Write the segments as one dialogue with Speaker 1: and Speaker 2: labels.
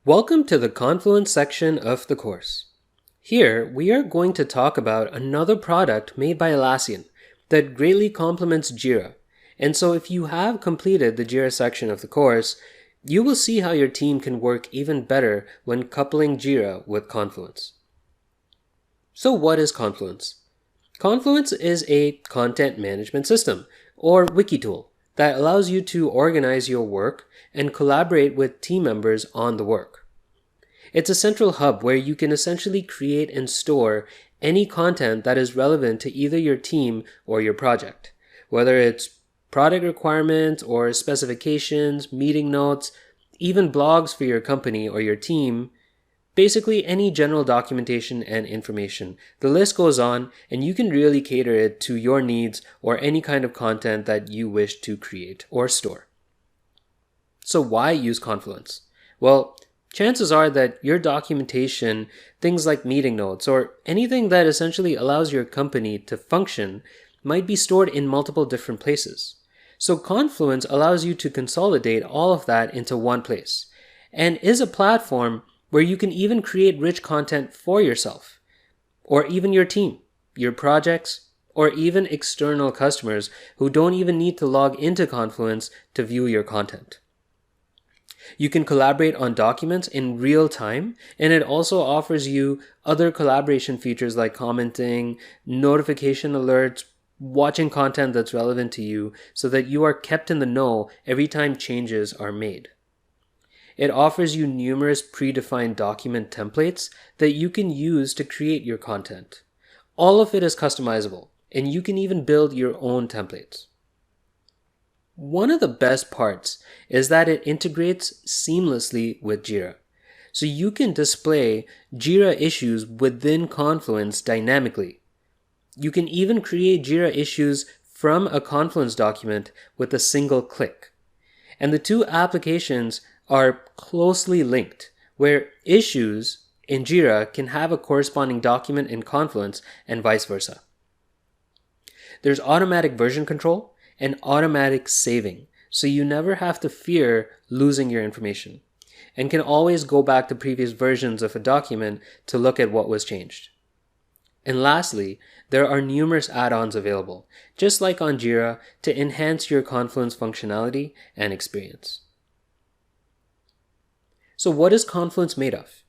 Speaker 1: Welcome to the Confluence section of the course. Here, we are going to talk about another product made by Atlassian that greatly complements Jira. And so if you have completed the Jira section of the course, you will see how your team can work even better when coupling Jira with Confluence. So what is Confluence? Confluence is a content management system, or wiki tool, that allows you to organize your work and collaborate with team members on the work. It's a central hub where you can essentially create and store any content that is relevant to either your team or your project, whether it's product requirements or specifications, meeting notes, even blogs for your company or your team. Basically, any general documentation and information. The list goes on, and you can really cater it to your needs or any kind of content that you wish to create or store. So why use Confluence? Well, chances are that your documentation, things like meeting notes, or anything that essentially allows your company to function, might be stored in multiple different places. So Confluence allows you to consolidate all of that into one place, and is a platform where you can even create rich content for yourself, or even your team, your projects, or even external customers who don't even need to log into Confluence to view your content. You can collaborate on documents in real time, and it also offers you other collaboration features like commenting, notification alerts, watching content that's relevant to you so that you are kept in the know every time changes are made. It offers you numerous predefined document templates that you can use to create your content. All of it is customizable, and you can even build your own templates. One of the best parts is that it integrates seamlessly with Jira. So you can display Jira issues within Confluence dynamically. You can even create Jira issues from a Confluence document with a single click. And the two applications are closely linked, where issues in Jira can have a corresponding document in Confluence and vice versa. There's automatic version control and automatic saving, so you never have to fear losing your information, and can always go back to previous versions of a document to look at what was changed. And lastly, there are numerous add-ons available, just like on Jira, to enhance your Confluence functionality and experience. So what is Confluence made of?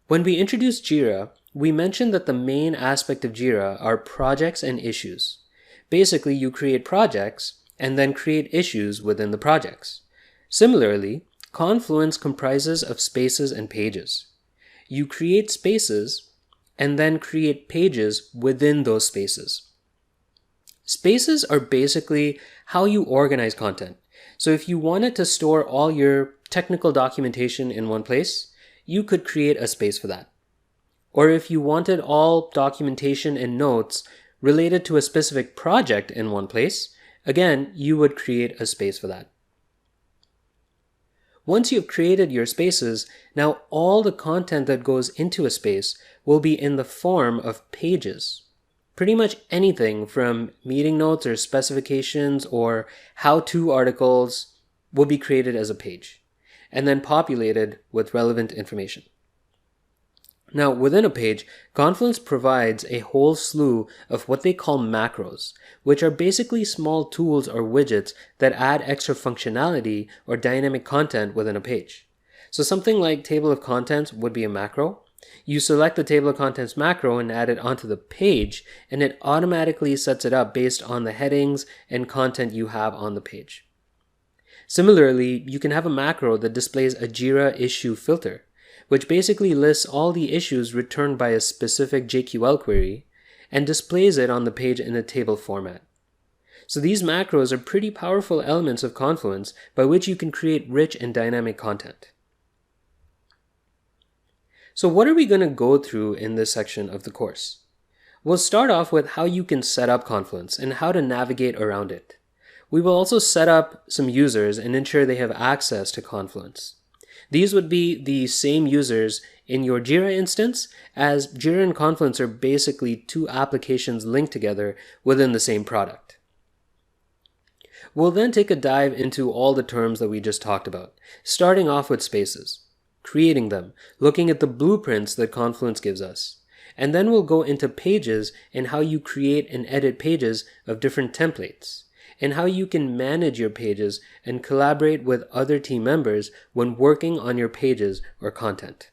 Speaker 1: When we introduced Jira, we mentioned that the main aspect of Jira are projects and issues. Basically, you create projects and then create issues within the projects. Similarly, Confluence comprises of spaces and pages. You create spaces and then create pages within those spaces. Spaces are basically how you organize content. So if you wanted to store all your technical documentation in one place, you could create a space for that. Or if you wanted all documentation and notes related to a specific project in one place, again, you would create a space for that. Once you've created your spaces, now all the content that goes into a space will be in the form of pages. Pretty much anything from meeting notes or specifications or how-to articles will be created as a page, and then populated with relevant information. Now, within a page, Confluence provides a whole slew of what they call macros, which are basically small tools or widgets that add extra functionality or dynamic content within a page. So something like table of contents would be a macro. You select the table of contents macro and add it onto the page, and it automatically sets it up based on the headings and content you have on the page. Similarly, you can have a macro that displays a Jira issue filter, which basically lists all the issues returned by a specific JQL query and displays it on the page in a table format. So these macros are pretty powerful elements of Confluence by which you can create rich and dynamic content. So what are we going to go through in this section of the course? We'll start off with how you can set up Confluence and how to navigate around it. We will also set up some users and ensure they have access to Confluence. These would be the same users in your Jira instance, as Jira and Confluence are basically two applications linked together within the same product. We'll then take a dive into all the terms that we just talked about, starting off with spaces. creating them, looking at the blueprints that Confluence gives us. And then we'll go into pages and how you create and edit pages of different templates, and how you can manage your pages and collaborate with other team members when working on your pages or content.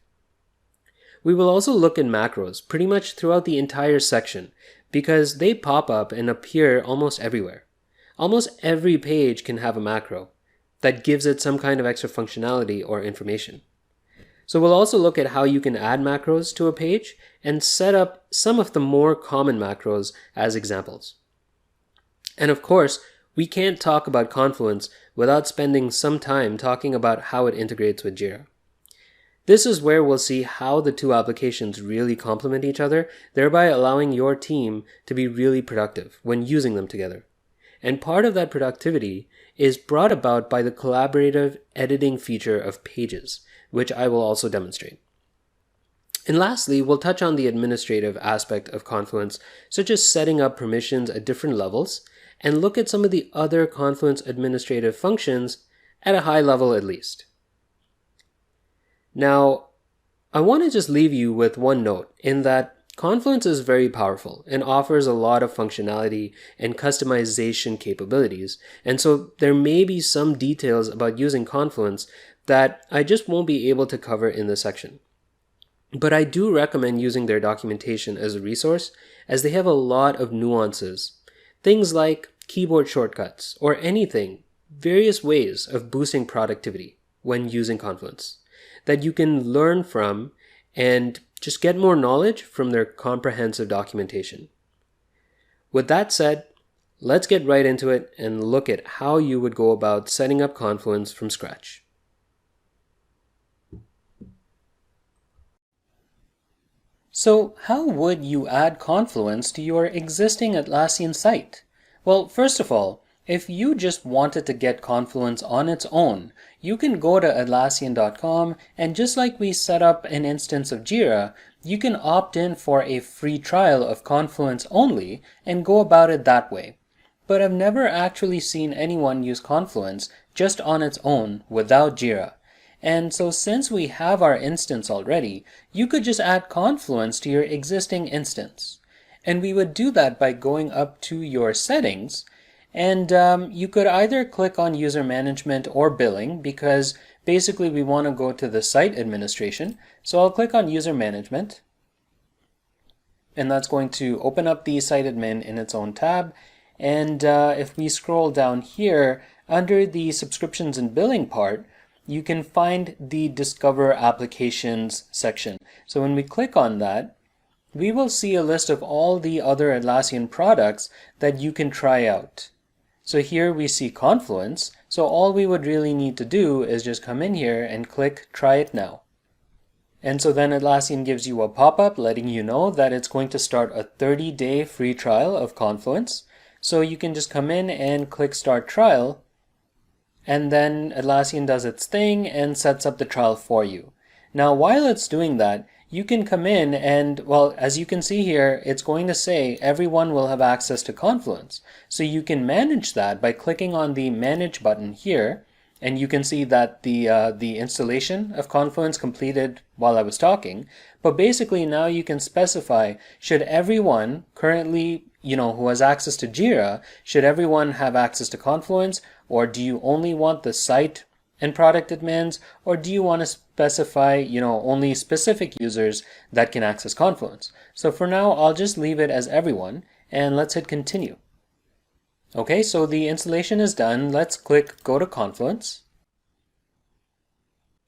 Speaker 1: We will also look at macros pretty much throughout the entire section because they pop up and appear almost everywhere. Almost every page can have a macro that gives it some kind of extra functionality or information. So we'll also look at how you can add macros to a page and set up some of the more common macros as examples. And of course, we can't talk about Confluence without spending some time talking about how it integrates with Jira. This is where we'll see how the two applications really complement each other, thereby allowing your team to be really productive when using them together. And part of that productivity is brought about by the collaborative editing feature of pages, which I will also demonstrate. And lastly, we'll touch on the administrative aspect of Confluence, such as setting up permissions at different levels, and look at some of the other Confluence administrative functions at a high level at least. Now, I want to just leave you with one note in that Confluence is very powerful and offers a lot of functionality and customization capabilities. And so there may be some details about using Confluence that I just won't be able to cover in this section. But I do recommend using their documentation as a resource, as they have a lot of nuances. Things like keyboard shortcuts or various ways of boosting productivity when using Confluence that you can learn from and just get more knowledge from their comprehensive documentation. With that said, let's get right into it and look at how you would go about setting up Confluence from scratch. So how would you add Confluence to your existing Atlassian site? Well, first of all, if you just wanted to get Confluence on its own, you can go to Atlassian.com, and just like we set up an instance of Jira, you can opt in for a free trial of Confluence only and go about it that way. But I've never actually seen anyone use Confluence just on its own without Jira. And so since we have our instance already, you could just add Confluence to your existing instance. And we would do that by going up to your settings, and you could either click on user management or billing, because basically we want to go to the site administration. So I'll click on user management, and that's going to open up the site admin in its own tab. And if we scroll down here under the subscriptions and billing part, you can find the discover applications section. So when we click on that, we will see a list of all the other Atlassian products that you can try out. So here we see Confluence, so all we would really need to do is just come in here and click Try It Now. And so then Atlassian gives you a pop-up letting you know that it's going to start a 30-day free trial of Confluence. So you can just come in and click Start Trial, and then Atlassian does its thing and sets up the trial for you. Now while it's doing that, you can come in and, well, as you can see here, it's going to say everyone will have access to Confluence. So you can manage that by clicking on the Manage button here, and you can see that the installation of Confluence completed while I was talking. But basically now you can specify, should everyone currently, who has access to Jira, should everyone have access to Confluence, or do you only want the site and product admins, or do you want to specify, only specific users that can access Confluence? So for now, I'll just leave it as everyone, and let's hit continue. Okay, so the installation is done. Let's click Go to Confluence.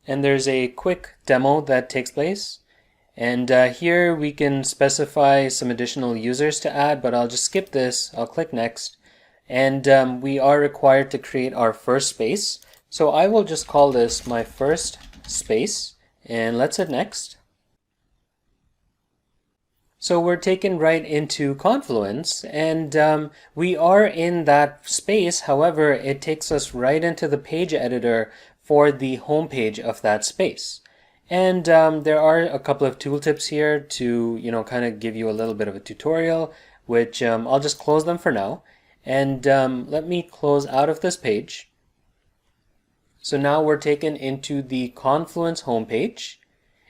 Speaker 1: And there's a quick demo that takes place. And here we can specify some additional users to add, but I'll just skip this. I'll click Next. And we are required to create our first space. So I will just call this my first space, and let's hit Next. So we're taken right into Confluence, and we are in that space. However, it takes us right into the page editor for the home page of that space. And there are a couple of tooltips here to, kind of give you a little bit of a tutorial, which I'll just close them for now. And let me close out of this page. So now we're taken into the Confluence homepage,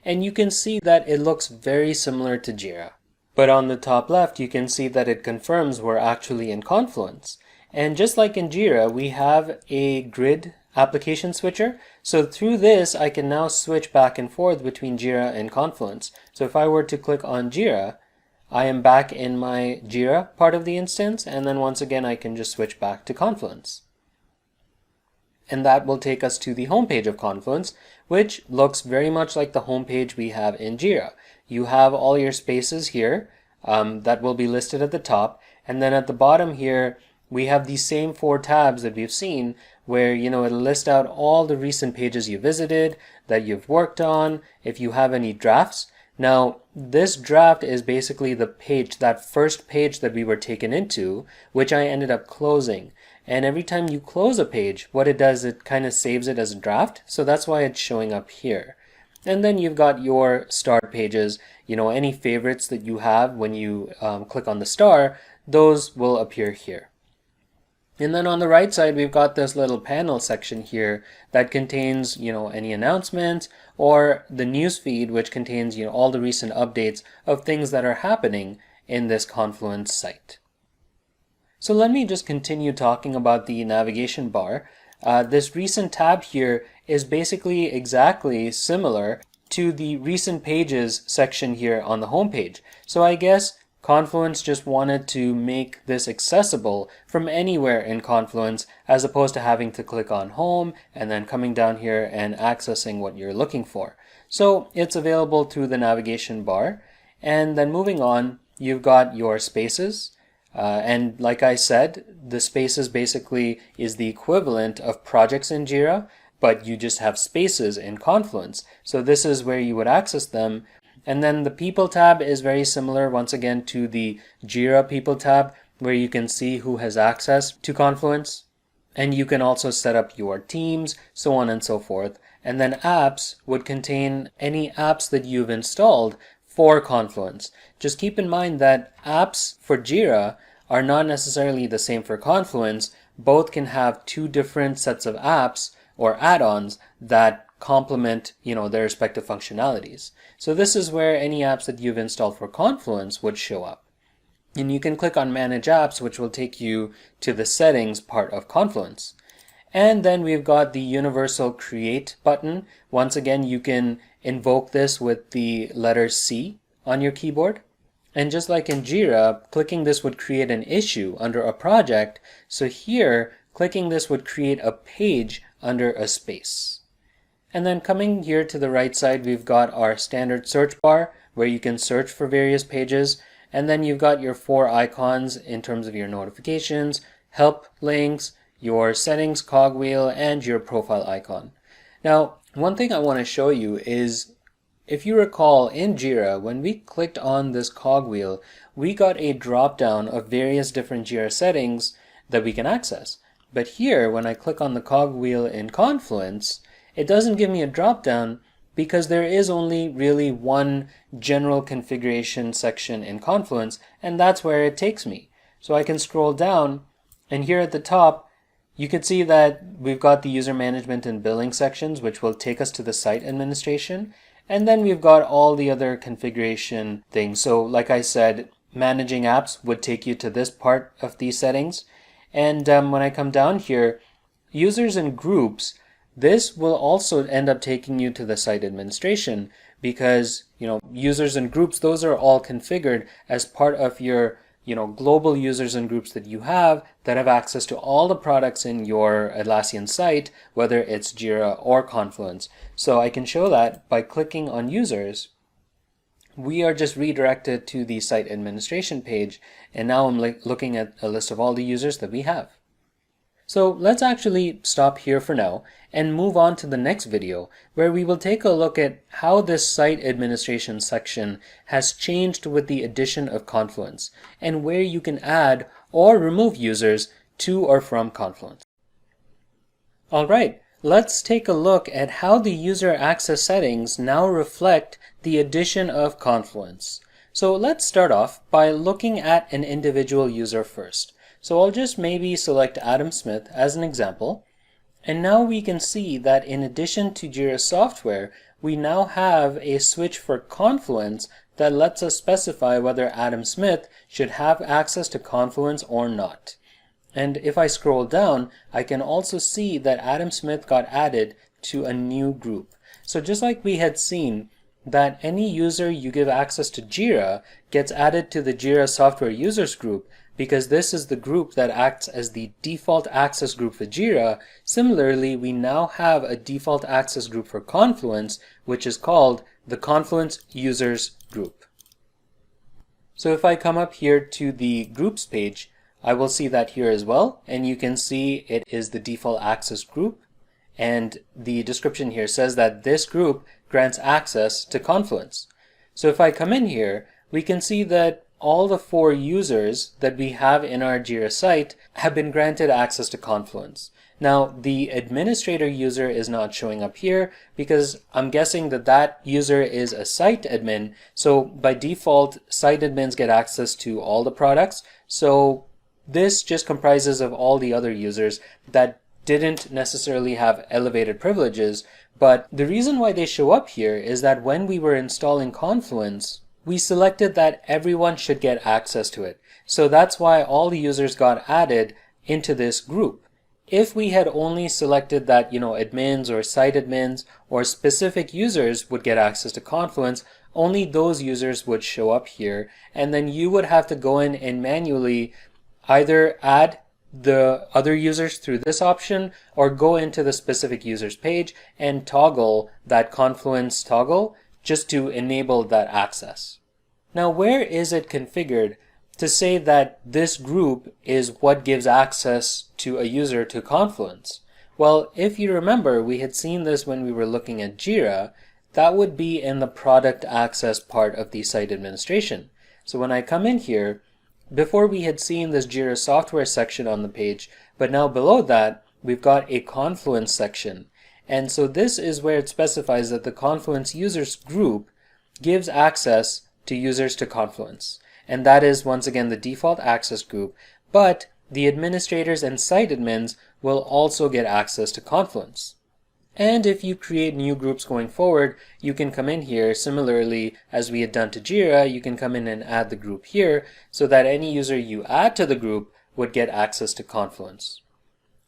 Speaker 1: and you can see that it looks very similar to Jira. But on the top left, you can see that it confirms we're actually in Confluence. And just like in Jira, we have a grid application switcher. So through this, I can now switch back and forth between Jira and Confluence. So if I were to click on Jira, I am back in my Jira part of the instance, and then once again, I can just switch back to Confluence. And that will take us to the homepage of Confluence, which looks very much like the homepage we have in Jira. You have all your spaces here that will be listed at the top, and then at the bottom here, we have these same 4 tabs that we've seen where, it'll list out all the recent pages you visited, that you've worked on, if you have any drafts. Now, this draft is basically the page, that first page that we were taken into, which I ended up closing. And every time you close a page, what it does, it kind of saves it as a draft. So that's why it's showing up here. And then you've got your start pages, any favorites that you have when you click on the star, those will appear here. And then on the right side, we've got this little panel section here that contains, any announcements, or the news feed, which contains, all the recent updates of things that are happening in this Confluence site. So let me just continue talking about the navigation bar. This recent tab here is basically exactly similar to the recent pages section here on the home page. So I guess Confluence just wanted to make this accessible from anywhere in Confluence, as opposed to having to click on home and then coming down here and accessing what you're looking for. So it's available through the navigation bar. And then moving on, you've got your spaces. And like I said, the spaces basically is the equivalent of projects in Jira, but you just have spaces in Confluence. So this is where you would access them. And then the People tab is very similar, once again, to the Jira People tab, where you can see who has access to Confluence. And you can also set up your teams, so on and so forth. And then Apps would contain any apps that you've installed for Confluence. Just keep in mind that apps for Jira are not necessarily the same for Confluence. Both can have 2 different sets of apps or add-ons that complement, their respective functionalities. So this is where any apps that you've installed for Confluence would show up. And you can click on Manage Apps, which will take you to the settings part of Confluence. And then we've got the Universal Create button. Once again, you can invoke this with the letter C on your keyboard. And just like in Jira, clicking this would create an issue under a project. So here, clicking this would create a page under a space. And then coming here to the right side, we've got our standard search bar where you can search for various pages. And then you've got your 4 icons in terms of your notifications, help links, your settings cogwheel, and your profile icon. Now, one thing I want to show you is, if you recall in Jira, when we clicked on this cogwheel, we got a drop down of various different Jira settings that we can access. But here, when I click on the cogwheel in Confluence, it doesn't give me a drop down because there is only really one general configuration section in Confluence, and that's where it takes me. So I can scroll down, and here at the top, you can see that we've got the user management and billing sections, which will take us to the site administration. And then we've got all the other configuration things. So like I said, managing apps would take you to this part of these settings. And when I come down here, users and groups, this will also end up taking you to the site administration because, users and groups, those are all configured as part of your global users and groups that you have that have access to all the products in your Atlassian site, whether it's Jira or Confluence. So I can show that by clicking on users. We are just redirected to the site administration page, and now I'm looking at a list of all the users that we have. So let's actually stop here for now and move on to the next video where we will take a look at how this site administration section has changed with the addition of Confluence and where you can add or remove users to or from Confluence. Alright, let's take a look at how the user access settings now reflect the addition of Confluence. So let's start off by looking at an individual user first. So I'll just maybe select Adam Smith as an example, And now we can see that in addition to Jira Software, we now have a switch for Confluence that lets us specify whether Adam Smith should have access to Confluence or not. And if I scroll down, I can also see that Adam Smith got added to a new group. So just like we had seen that any user you give access to Jira gets added to the Jira Software Users group, because this is the group that acts as the default access group for Jira. Similarly, we now have a default access group for Confluence, which is called the Confluence Users group. So if I come up here to the groups page, I will see that here as well, and you can see it is the default access group, and the description here says that this group grants access to Confluence. So if I come in here, we can see that all the 4 users that we have in our Jira site have been granted access to Confluence. Now, the administrator user is not showing up here because I'm guessing that that user is a site admin. So by default, site admins get access to all the products. So this just comprises of all the other users that didn't necessarily have elevated privileges. But the reason why they show up here is that when we were installing Confluence, we selected that everyone should get access to it. So that's why all the users got added into this group. If we had only selected that, admins or site admins or specific users would get access to Confluence, only those users would show up here. And then you would have to go in and manually either add the other users through this option or go into the specific users page and toggle that Confluence toggle just to enable that access. Now, where is it configured to say that this group is what gives access to a user to Confluence? Well, if you remember, we had seen this when we were looking at Jira. That would be in the product access part of the site administration. So when I come in here, before we had seen this Jira software section on the page, but now below that, we've got a Confluence section. And so this is where it specifies that the Confluence users group gives access to users to Confluence. And that is once again the default access group, but the administrators and site admins will also get access to Confluence. And if you create new groups going forward, you can come in here similarly as we had done to Jira. You can come in and add the group here so that any user you add to the group would get access to Confluence.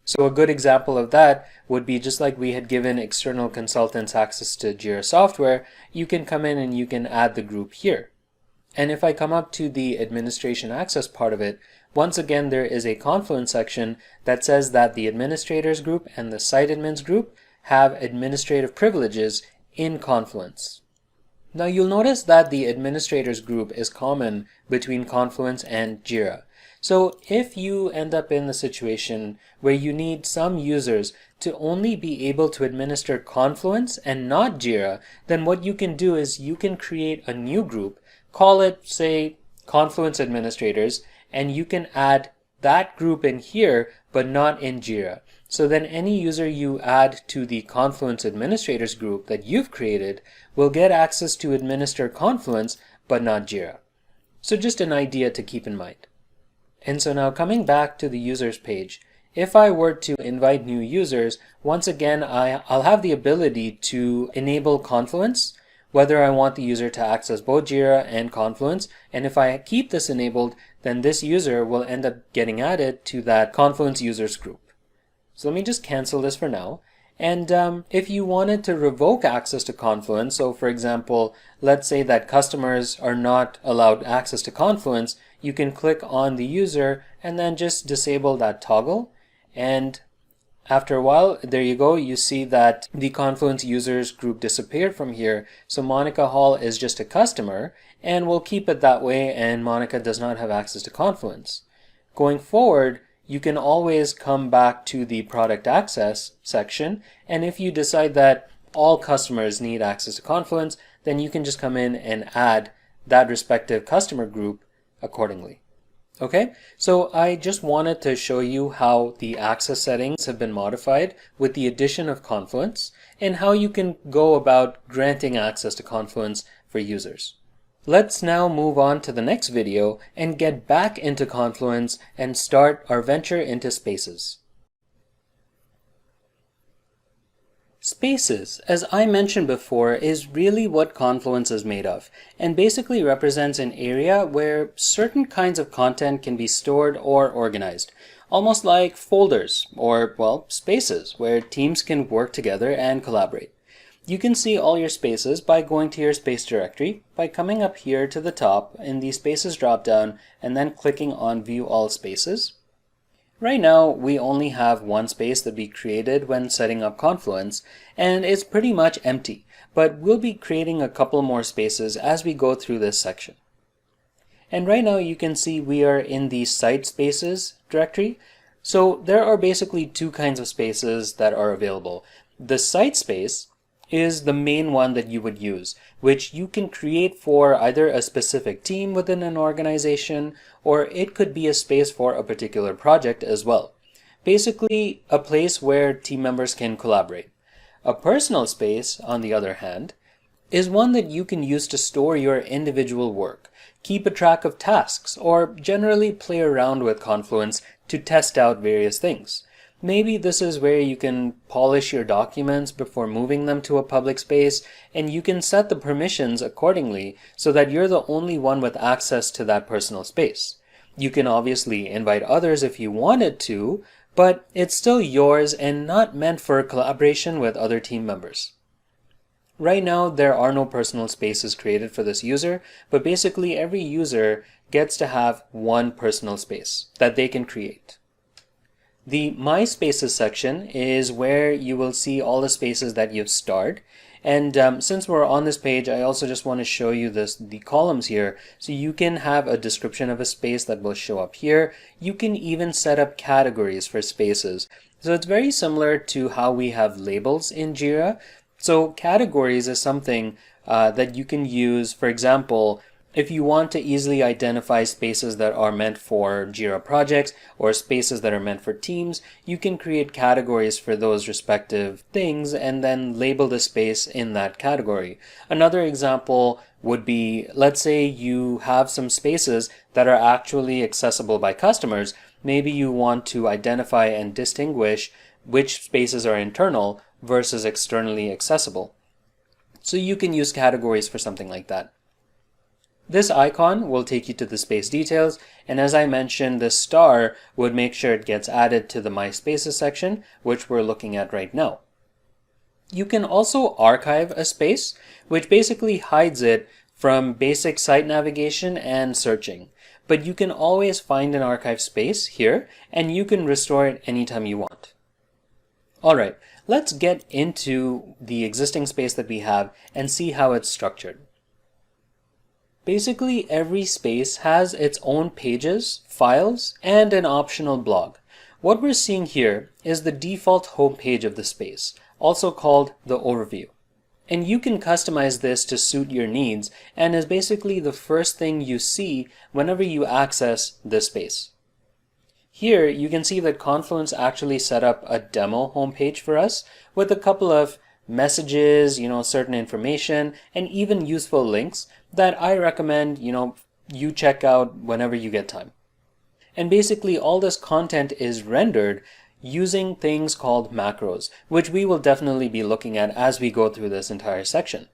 Speaker 1: So a good example of that would be just like we had given external consultants access to Jira software, you can come in and you can add the group here. And if I come up to the administration access part of it, once again there is a Confluence section that says that the administrators group and the site admins group have administrative privileges in Confluence. Now you'll notice that the administrators group is common between Confluence and Jira. So if you end up in the situation where you need some users to only be able to administer Confluence and not Jira, then what you can do is you can create a new group, call it, say, Confluence Administrators, and you can add that group in here, but not in Jira. So then any user you add to the Confluence Administrators group that you've created will get access to administer Confluence, but not Jira. So just an idea to keep in mind. And so now coming back to the users page, if I were to invite new users, once again, I'll have the ability to enable Confluence, whether I want the user to access both Jira and Confluence. And if I keep this enabled, then this user will end up getting added to that Confluence users group. So let me just cancel this for now. And if you wanted to revoke access to Confluence, so for example, let's say that customers are not allowed access to Confluence, you can click on the user and then just disable that toggle. And after a while, there you go, you see that the Confluence users group disappeared from here. So Monica Hall is just a customer, and we'll keep it that way, and Monica does not have access to Confluence. Going forward, you can always come back to the product access section, and if you decide that all customers need access to Confluence, then you can just come in and add that respective customer group accordingly. Okay, so I just wanted to show you how the access settings have been modified with the addition of Confluence and how you can go about granting access to Confluence for users. Let's now move on to the next video and get back into Confluence and start our venture into Spaces. Spaces, as I mentioned before, is really what Confluence is made of, and basically represents an area where certain kinds of content can be stored or organized, almost like folders, or, well, spaces, where teams can work together and collaborate. You can see all your spaces by going to your space directory, by coming up here to the top in the Spaces dropdown, and then clicking on View All Spaces. Right now, we only have one space that we created when setting up Confluence, and it's pretty much empty, but we'll be creating a couple more spaces as we go through this section. And right now you can see we are in the Site Spaces directory. So there are basically two kinds of spaces that are available. The site space is the main one that you would use, which you can create for either a specific team within an organization, or it could be a space for a particular project as well. Basically, a place where team members can collaborate. A personal space, on the other hand, is one that you can use to store your individual work, keep a track of tasks, or generally play around with Confluence to test out various things. Maybe this is where you can polish your documents before moving them to a public space, and you can set the permissions accordingly so that you're the only one with access to that personal space. You can obviously invite others if you wanted to, but it's still yours and not meant for collaboration with other team members. Right now, there are no personal spaces created for this user, but basically every user gets to have one personal space that they can create. The My Spaces section is where you will see all the spaces that you've starred. And since we're on this page, I also just want to show you the columns here. So you can have a description of a space that will show up here. You can even set up categories for spaces. So it's very similar to how we have labels in Jira. So categories is something that you can use, for example, if you want to easily identify spaces that are meant for Jira projects or spaces that are meant for teams, you can create categories for those respective things and then label the space in that category. Another example would be, let's say you have some spaces that are actually accessible by customers. Maybe you want to identify and distinguish which spaces are internal versus externally accessible. So you can use categories for something like that. This icon will take you to the space details, and as I mentioned, this star would make sure it gets added to the My Spaces section, which we're looking at right now. You can also archive a space, which basically hides it from basic site navigation and searching. But you can always find an archive space here, and you can restore it anytime you want. Alright, let's get into the existing space that we have and see how it's structured. Basically, every space has its own pages, files, and an optional blog. What we're seeing here is the default home page of the space, also called the overview. And you can customize this to suit your needs and is basically the first thing you see whenever you access this space. Here, you can see that Confluence actually set up a demo homepage for us with a couple of messages, certain information, and even useful links that I recommend, you check out whenever you get time. And basically all this content is rendered using things called macros, which we will definitely be looking at as we go through this entire section.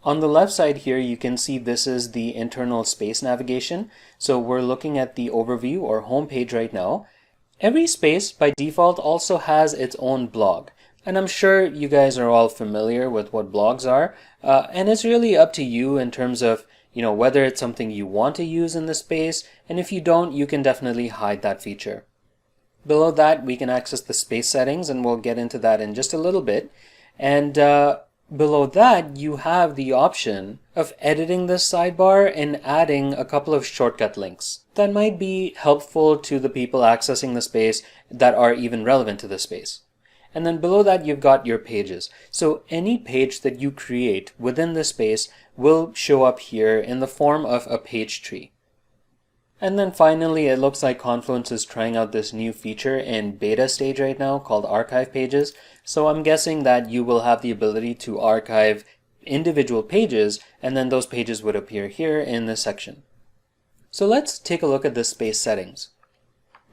Speaker 1: On the left side here, you can see this is the internal space navigation. So we're looking at the overview or home page right now. Every space by default also has its own blog. And I'm sure you guys are all familiar with what blogs are. And it's really up to you in terms of, whether it's something you want to use in the space. And if you don't, you can definitely hide that feature. Below that, we can access the space settings, and we'll get into that in just a little bit. And below that, you have the option of editing this sidebar and adding a couple of shortcut links that might be helpful to the people accessing the space that are even relevant to the space. And then below that, you've got your pages. So any page that you create within the space will show up here in the form of a page tree. And then finally, it looks like Confluence is trying out this new feature in beta stage right now called archive pages. So I'm guessing that you will have the ability to archive individual pages, and then those pages would appear here in this section. So let's take a look at the space settings.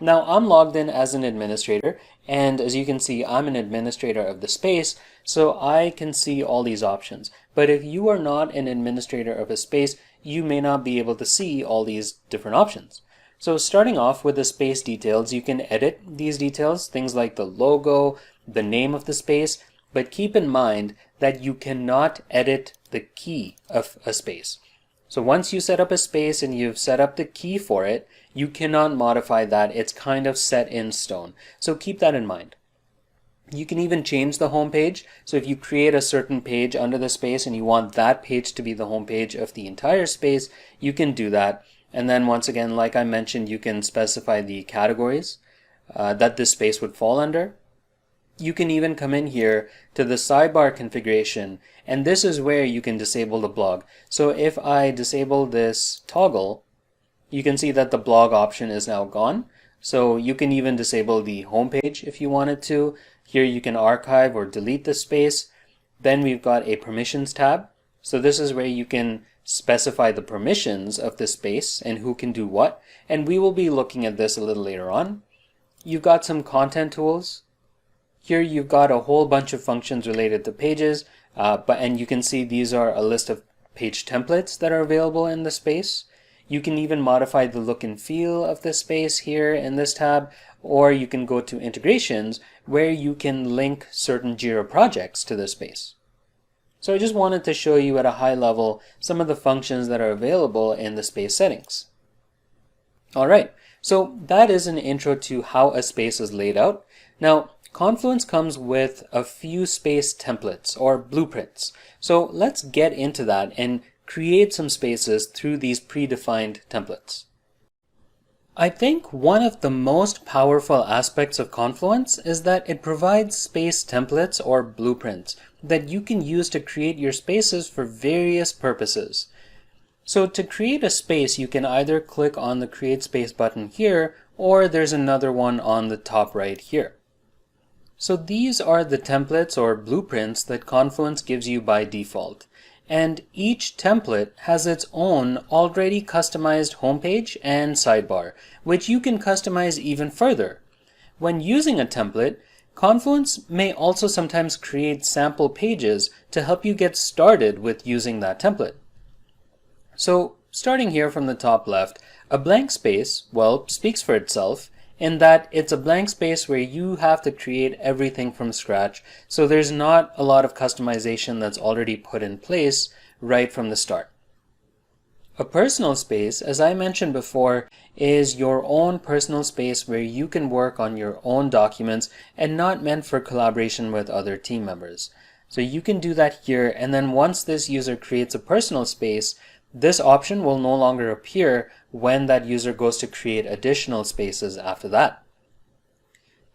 Speaker 1: Now I'm logged in as an administrator, and as you can see, I'm an administrator of the space, so I can see all these options. But if you are not an administrator of a space, you may not be able to see all these different options. So starting off with the space details, you can edit these details, things like the logo, the name of the space, but keep in mind that you cannot edit the key of a space. So once you set up a space and you've set up the key for it, you cannot modify that. It's kind of set in stone. So keep that in mind. You can even change the home page. So if you create a certain page under the space and you want that page to be the home page of the entire space, you can do that. And then once again, like I mentioned, you can specify the categories that this space would fall under. You can even come in here to the sidebar configuration, and this is where you can disable the blog. So if I disable this toggle, you can see that the blog option is now gone. So you can even disable the home page if you wanted to. Here you can archive or delete the space. Then we've got a permissions tab. So this is where you can specify the permissions of the space and who can do what. And we will be looking at this a little later on. You've got some content tools. Here you've got a whole bunch of functions related to pages, and you can see these are a list of page templates that are available in the space. You can even modify the look and feel of the space here in this tab, or you can go to integrations where you can link certain Jira projects to the space. So I just wanted to show you at a high level some of the functions that are available in the space settings. All right, so that is an intro to how a space is laid out. Now, Confluence comes with a few space templates or blueprints. So let's get into that and create some spaces through these predefined templates. I think one of the most powerful aspects of Confluence is that it provides space templates or blueprints that you can use to create your spaces for various purposes. So to create a space, you can either click on the Create Space button here, or there's another one on the top right here. So these are the templates or blueprints that Confluence gives you by default. And each template has its own already customized homepage and sidebar, which you can customize even further. When using a template, Confluence may also sometimes create sample pages to help you get started with using that template. So starting here from the top left, a blank space, well, speaks for itself in that it's a blank space where you have to create everything from scratch. So there's not a lot of customization that's already put in place right from the start. A personal space, as I mentioned before, is your own personal space where you can work on your own documents and not meant for collaboration with other team members. So you can do that here, and then once this user creates a personal space, this option will no longer appear when that user goes to create additional spaces after that.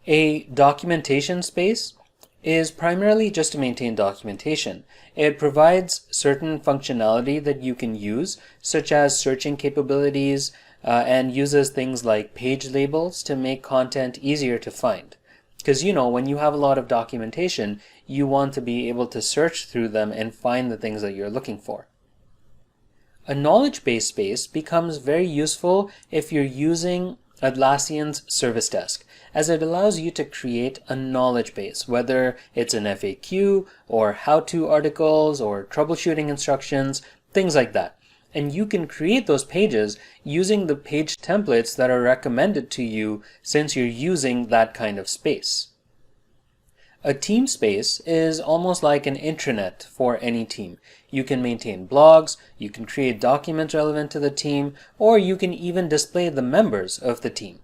Speaker 1: A documentation space is primarily just to maintain documentation. It provides certain functionality that you can use, such as searching capabilities, and uses things like page labels to make content easier to find. Because when you have a lot of documentation, you want to be able to search through them and find the things that you're looking for. A knowledge-based space becomes very useful if you're using Atlassian's Service Desk, as it allows you to create a knowledge base, whether it's an FAQ or how-to articles or troubleshooting instructions, things like that. And you can create those pages using the page templates that are recommended to you since you're using that kind of space. A team space is almost like an intranet for any team. You can maintain blogs, you can create documents relevant to the team, or you can even display the members of the team.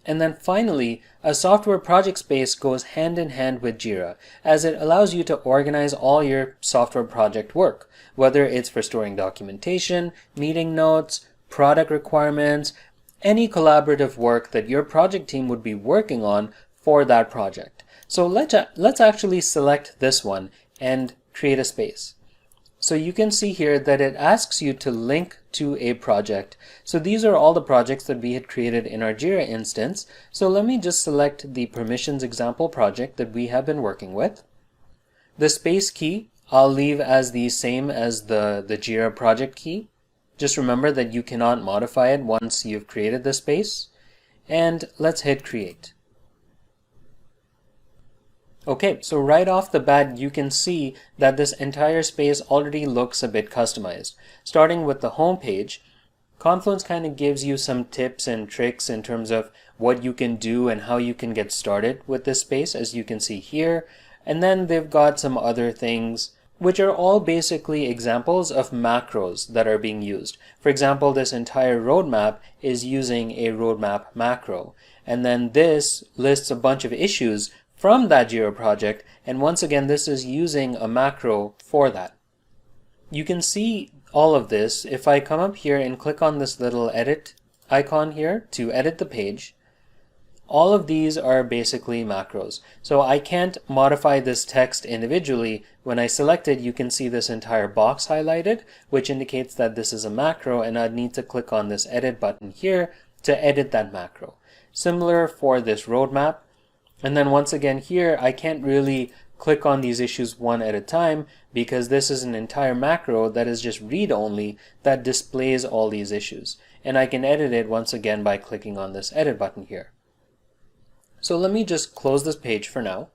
Speaker 1: And then finally, a software project space goes hand in hand with Jira, as it allows you to organize all your software project work, whether it's for storing documentation, meeting notes, product requirements, any collaborative work that your project team would be working on for that project. So let's actually select this one and create a space. So you can see here that it asks you to link to a project. So these are all the projects that we had created in our Jira instance. So let me just select the permissions example project that we have been working with. The space key I'll leave as the same as the Jira project key. Just remember that you cannot modify it once you've created the space. and let's hit create. Okay, so right off the bat, you can see that this entire space already looks a bit customized. Starting with the home page, Confluence kind of gives you some tips and tricks in terms of what you can do and how you can get started with this space, as you can see here. And then they've got some other things which are all basically examples of macros that are being used. For example, this entire roadmap is using a roadmap macro. And then this lists a bunch of issues from that Jira project, and once again this is using a macro for that. You can see all of this if I come up here and click on this little edit icon here to edit the page. All of these are basically macros. So I can't modify this text individually. When I select it, you can see this entire box highlighted, which indicates that this is a macro, and I'd need to click on this edit button here to edit that macro. Similar for this roadmap. And then once again here, I can't really click on these issues one at a time because this is an entire macro that is just read-only that displays all these issues. And I can edit it once again by clicking on this edit button here. So let me just close this page for now.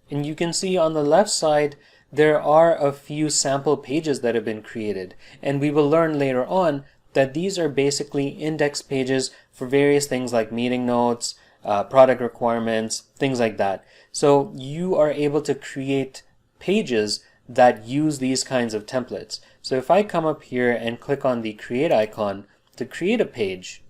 Speaker 1: And you can see on the left side, there are a few sample pages that have been created. And we will learn later on that these are basically index pages for various things like meeting notes, product requirements, things like that. So you are able to create pages that use these kinds of templates. So if I come up here and click on the create icon to create a page,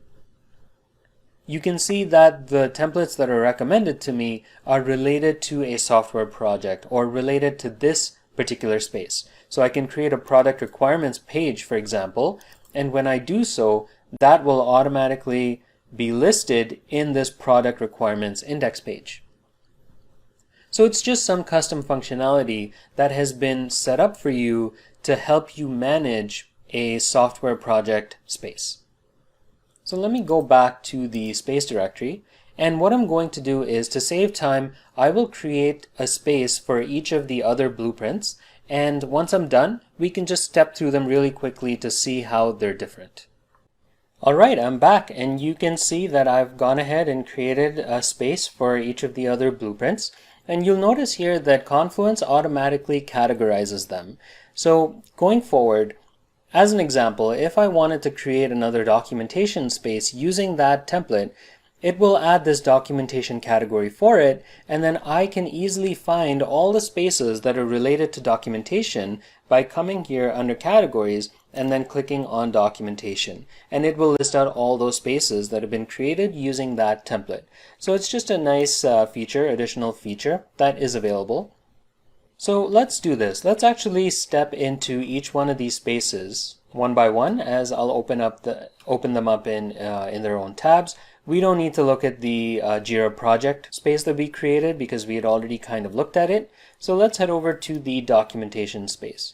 Speaker 1: you can see that the templates that are recommended to me are related to a software project or related to this particular space. So I can create a product requirements page, for example, and when I do so, that will automatically be listed in this product requirements index page. So it's just some custom functionality that has been set up for you to help you manage a software project space. So let me go back to the space directory, and what I'm going to do is, to save time, I will create a space for each of the other blueprints, and once I'm done, we can just step through them really quickly to see how they're different. Alright, I'm back, and you can see that I've gone ahead and created a space for each of the other blueprints. And you'll notice here that Confluence automatically categorizes them. So going forward, as an example, if I wanted to create another documentation space using that template, it will add this documentation category for it, and then I can easily find all the spaces that are related to documentation by coming here under categories and then clicking on documentation, and it will list out all those spaces that have been created using that template. So it's just a nice additional feature that is available. So let's do this. Let's actually step into each one of these spaces one by one, as I'll open them up in their own tabs. We don't need to look at the Jira project space that we created because we had already kind of looked at it. So let's head over to the documentation space.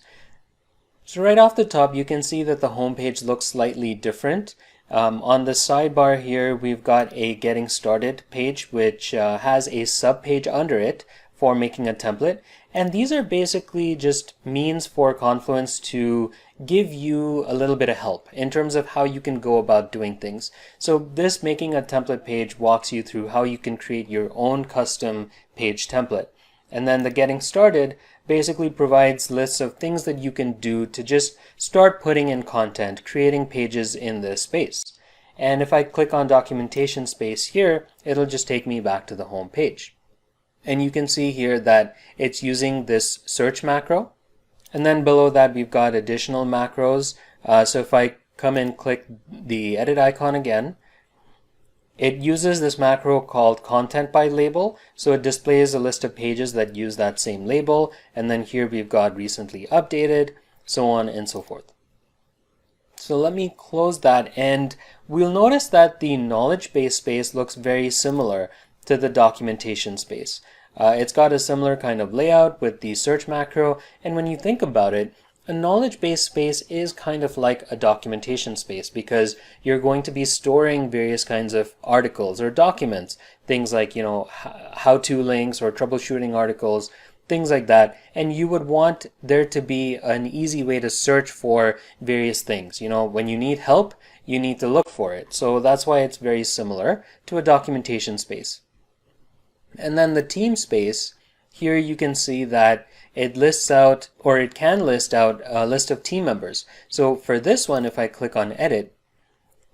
Speaker 1: So right off the top, you can see that the home page looks slightly different. On the sidebar here, we've got a getting started page, which has a sub page under it for making a template. And these are basically just means for Confluence to give you a little bit of help in terms of how you can go about doing things. So this making a template page walks you through how you can create your own custom page template. And then the getting started basically provides lists of things that you can do to just start putting in content, creating pages in this space. And if I click on documentation space here, it'll just take me back to the home page. And you can see here that it's using this search macro. And then below that, we've got additional macros. So if I come and click the edit icon again, it uses this macro called content by label. So it displays a list of pages that use that same label. And then here we've got recently updated, so on and so forth. So let me close that, and we'll notice that the knowledge base space looks very similar to the documentation space. It's got a similar kind of layout with the search macro, and when you think about it, a knowledge base space is kind of like a documentation space because you're going to be storing various kinds of articles or documents, things like, how-to links or troubleshooting articles, things like that. And you would want there to be an easy way to search for various things. You know, when you need help, you need to look for it. So that's why it's very similar to a documentation space. And then the team space, here you can see that it lists out, or it can list out, a list of team members. So for this one, if I click on edit,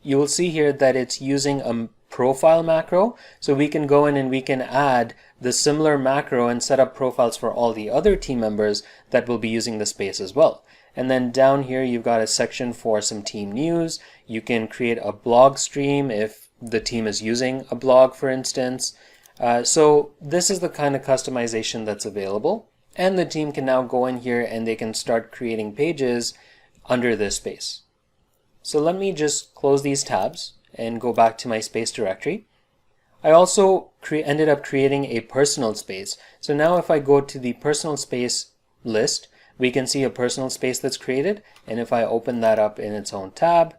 Speaker 1: you will see here that it's using a profile macro. So we can go in and we can add the similar macro and set up profiles for all the other team members that will be using the space as well. And then down here, you've got a section for some team news. You can create a blog stream if the team is using a blog, for instance. So this is the kind of customization that's available. And the team can now go in here and they can start creating pages under this space. So let me just close these tabs and go back to my space directory. I also ended up creating a personal space. So now if I go to the personal space list, we can see a personal space that's created. And if I open that up in its own tab,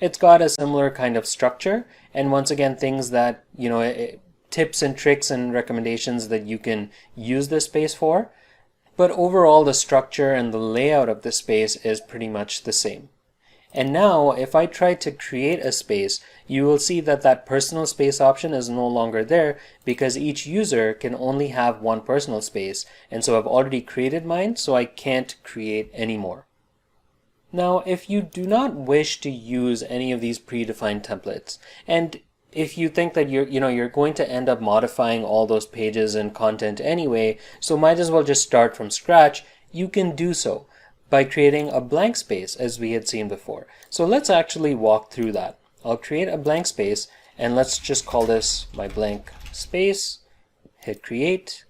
Speaker 1: it's got a similar kind of structure. And once again, things that, tips and tricks and recommendations that you can use this space for. But overall, the structure and the layout of the space is pretty much the same. And now if I try to create a space, you will see that that personal space option is no longer there because each user can only have one personal space. And so I've already created mine, so I can't create any more. Now, if you do not wish to use any of these predefined templates, and if you think that you're going to end up modifying all those pages and content anyway, so might as well just start from scratch, you can do so by creating a blank space as we had seen before. So let's actually walk through that. I'll create a blank space and let's just call this my blank space, hit create.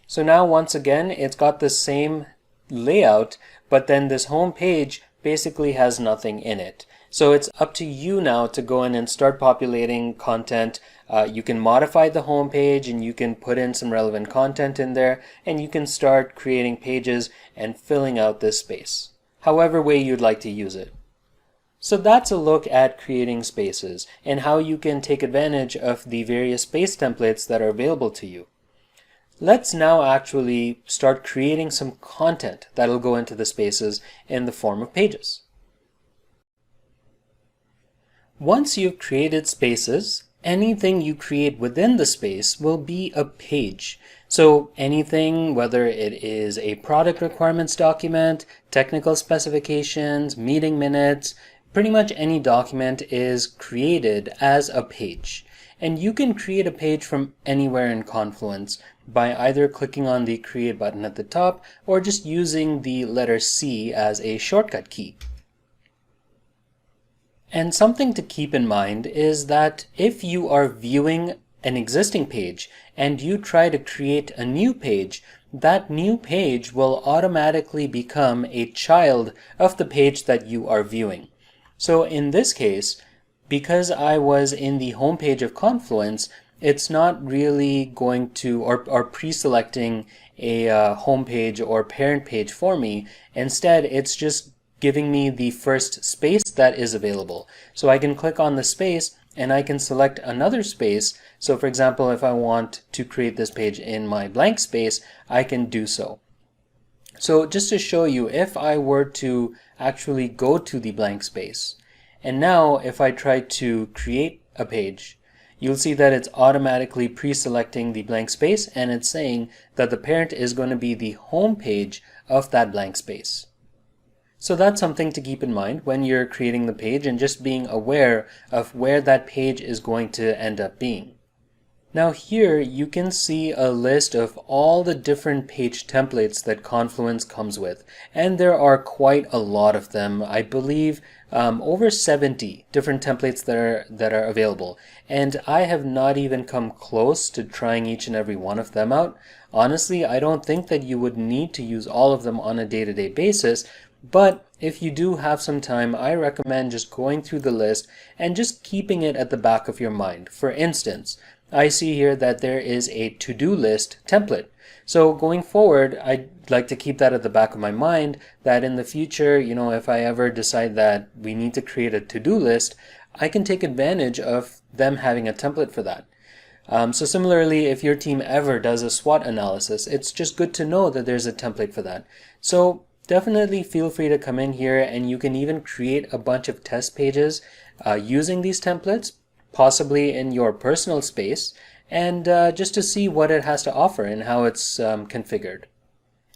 Speaker 1: So now once again, it's got the same layout, but then this home page basically has nothing in it. So it's up to you now to go in and start populating content. You can modify the home page and you can put in some relevant content in there and you can start creating pages and filling out this space, however way you'd like to use it. So that's a look at creating spaces and how you can take advantage of the various space templates that are available to you. Let's now actually start creating some content that'll go into the spaces in the form of pages. Once you've created spaces, anything you create within the space will be a page. So anything, whether it is a product requirements document, technical specifications, meeting minutes, pretty much any document is created as a page. And you can create a page from anywhere in Confluence by either clicking on the Create button at the top or just using the letter C as a shortcut key. And something to keep in mind is that if you are viewing an existing page and you try to create a new page, that new page will automatically become a child of the page that you are viewing. So in this case, because I was in the home page of Confluence, it's not really going to or pre-selecting a home page or parent page for me. Instead, it's just giving me the first space that is available. So I can click on the space and I can select another space. So for example, if I want to create this page in my blank space, I can do so. So just to show you, if I were to actually go to the blank space, and now if I try to create a page, you'll see that it's automatically pre-selecting the blank space and it's saying that the parent is going to be the home page of that blank space. So that's something to keep in mind when you're creating the page and just being aware of where that page is going to end up being. Now here you can see a list of all the different page templates that Confluence comes with, and there are quite a lot of them. I believe over 70 different templates that are available, and I have not even come close to trying each and every one of them out. Honestly, I don't think that you would need to use all of them on a day-to-day basis, but if you do have some time, I recommend just going through the list and just keeping it at the back of your mind. For instance, I see here that there is a to-do list template. So going forward, I'd like to keep that at the back of my mind that in the future, if I ever decide that we need to create a to-do list, I can take advantage of them having a template for that. So similarly, if your team ever does a SWOT analysis, it's just good to know that there's a template for that. So definitely feel free to come in here, and you can even create a bunch of test pages using these templates, possibly in your personal space, and just to see what it has to offer and how it's configured.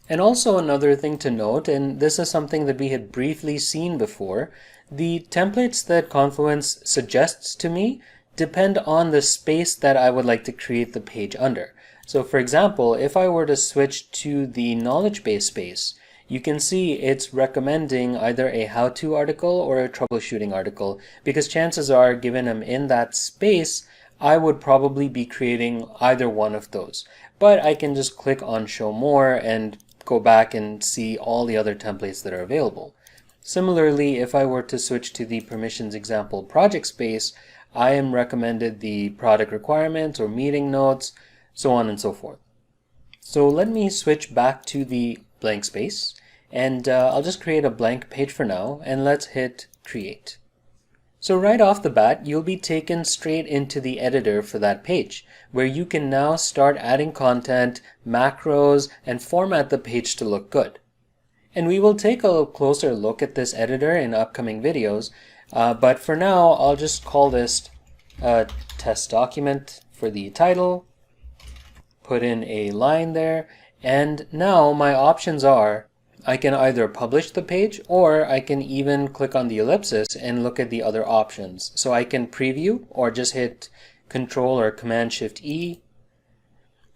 Speaker 1: And also another thing to note, and this is something that we had briefly seen before, the templates that Confluence suggests to me depend on the space that I would like to create the page under. So for example, if I were to switch to the knowledge base space, you can see it's recommending either a how-to article or a troubleshooting article, because chances are, given I'm in that space, I would probably be creating either one of those. But I can just click on show more and go back and see all the other templates that are available. Similarly, if I were to switch to the permissions example project space, I am recommended the product requirements or meeting notes, so on and so forth. So let me switch back to the blank space, and I'll just create a blank page for now, and let's hit create. So right off the bat, you'll be taken straight into the editor for that page, where you can now start adding content, macros, and format the page to look good. And we will take a closer look at this editor in upcoming videos, but for now, I'll just call this a test document for the title, put in a line there, and now my options are I can either publish the page, or I can even click on the ellipsis and look at the other options. So I can preview, or just hit Control or Command Shift E,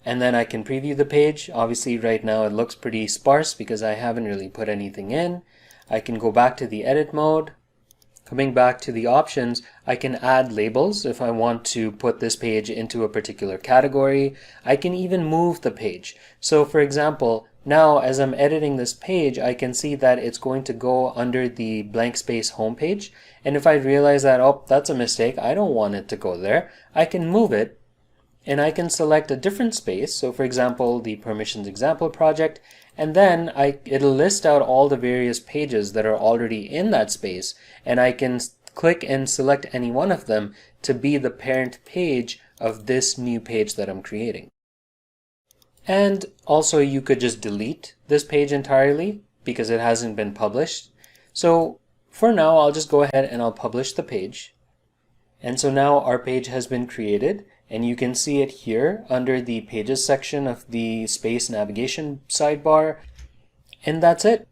Speaker 1: and then I can preview the page. Obviously right now it looks pretty sparse because I haven't really put anything in. I can go back to the edit mode. Coming back to the options, I can add labels if I want to put this page into a particular category. I can even move the page. So for example, now as I'm editing this page, I can see that it's going to go under the blank space homepage. And if I realize that, oh, that's a mistake, I don't want it to go there, I can move it and I can select a different space. So for example, the permissions example project, and then it'll list out all the various pages that are already in that space, and I can click and select any one of them to be the parent page of this new page that I'm creating. And also you could just delete this page entirely because it hasn't been published. So for now, I'll just go ahead and I'll publish the page. And so now our page has been created, and you can see it here under the pages section of the space navigation sidebar. And that's it.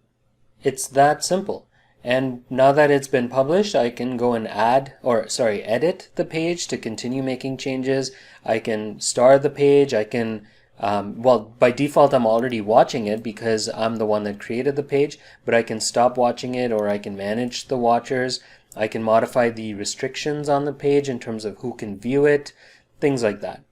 Speaker 1: It's that simple. And now that it's been published, I can go and edit the page to continue making changes. I can star the page. I can, well, by default, I'm already watching it because I'm the one that created the page, but I can stop watching it, or I can manage the watchers. I can modify the restrictions on the page in terms of who can view it, things like that.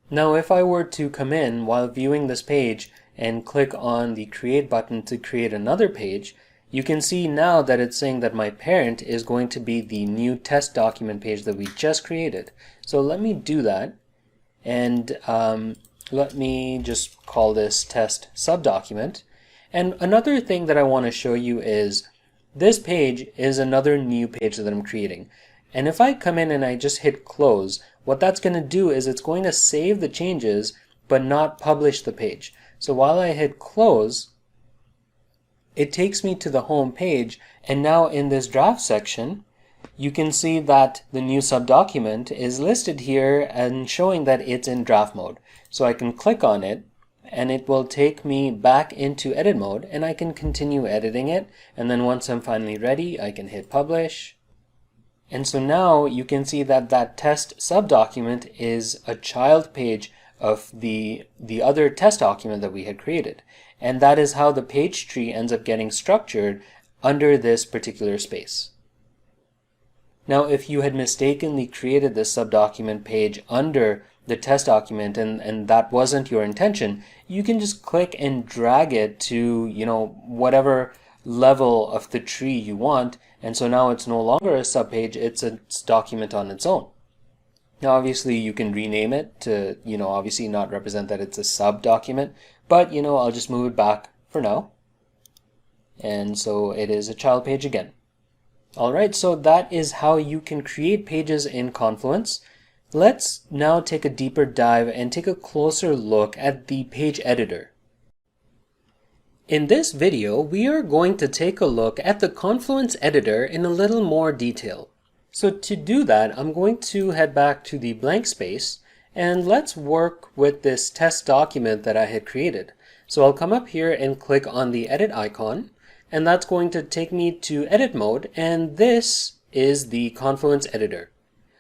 Speaker 1: Now, if I were to come in while viewing this page and click on the create button to create another page, you can see now that it's saying that my parent is going to be the new test document page that we just created. So let me do that, and let me just call this test subdocument. And another thing that I want to show you is this page is another new page that I'm creating. And if I come in and I just hit close, what that's going to do is it's going to save the changes but not publish the page. So while I hit close, it takes me to the home page, and now in this draft section, you can see that the new subdocument is listed here and showing that it's in draft mode. So I can click on it, and it will take me back into edit mode, and I can continue editing it. And then once I'm finally ready, I can hit publish. And so now you can see that that test subdocument is a child page of the other test document that we had created. And that is how the page tree ends up getting structured under this particular space. Now, if you had mistakenly created this subdocument page under the test document and that wasn't your intention, you can just click and drag it to, whatever level of the tree you want. And so now it's no longer a subpage, it's a document on its own. Now, obviously you can rename it to, obviously not represent that it's a sub document, but, I'll just move it back for now. And so it is a child page again. All right, so that is how you can create pages in Confluence. Let's now take a deeper dive and take a closer look at the page editor. In this video, we are going to take a look at the Confluence Editor in a little more detail. So to do that, I'm going to head back to the blank space and let's work with this test document that I had created. So I'll come up here and click on the edit icon, and that's going to take me to edit mode, and this is the Confluence Editor.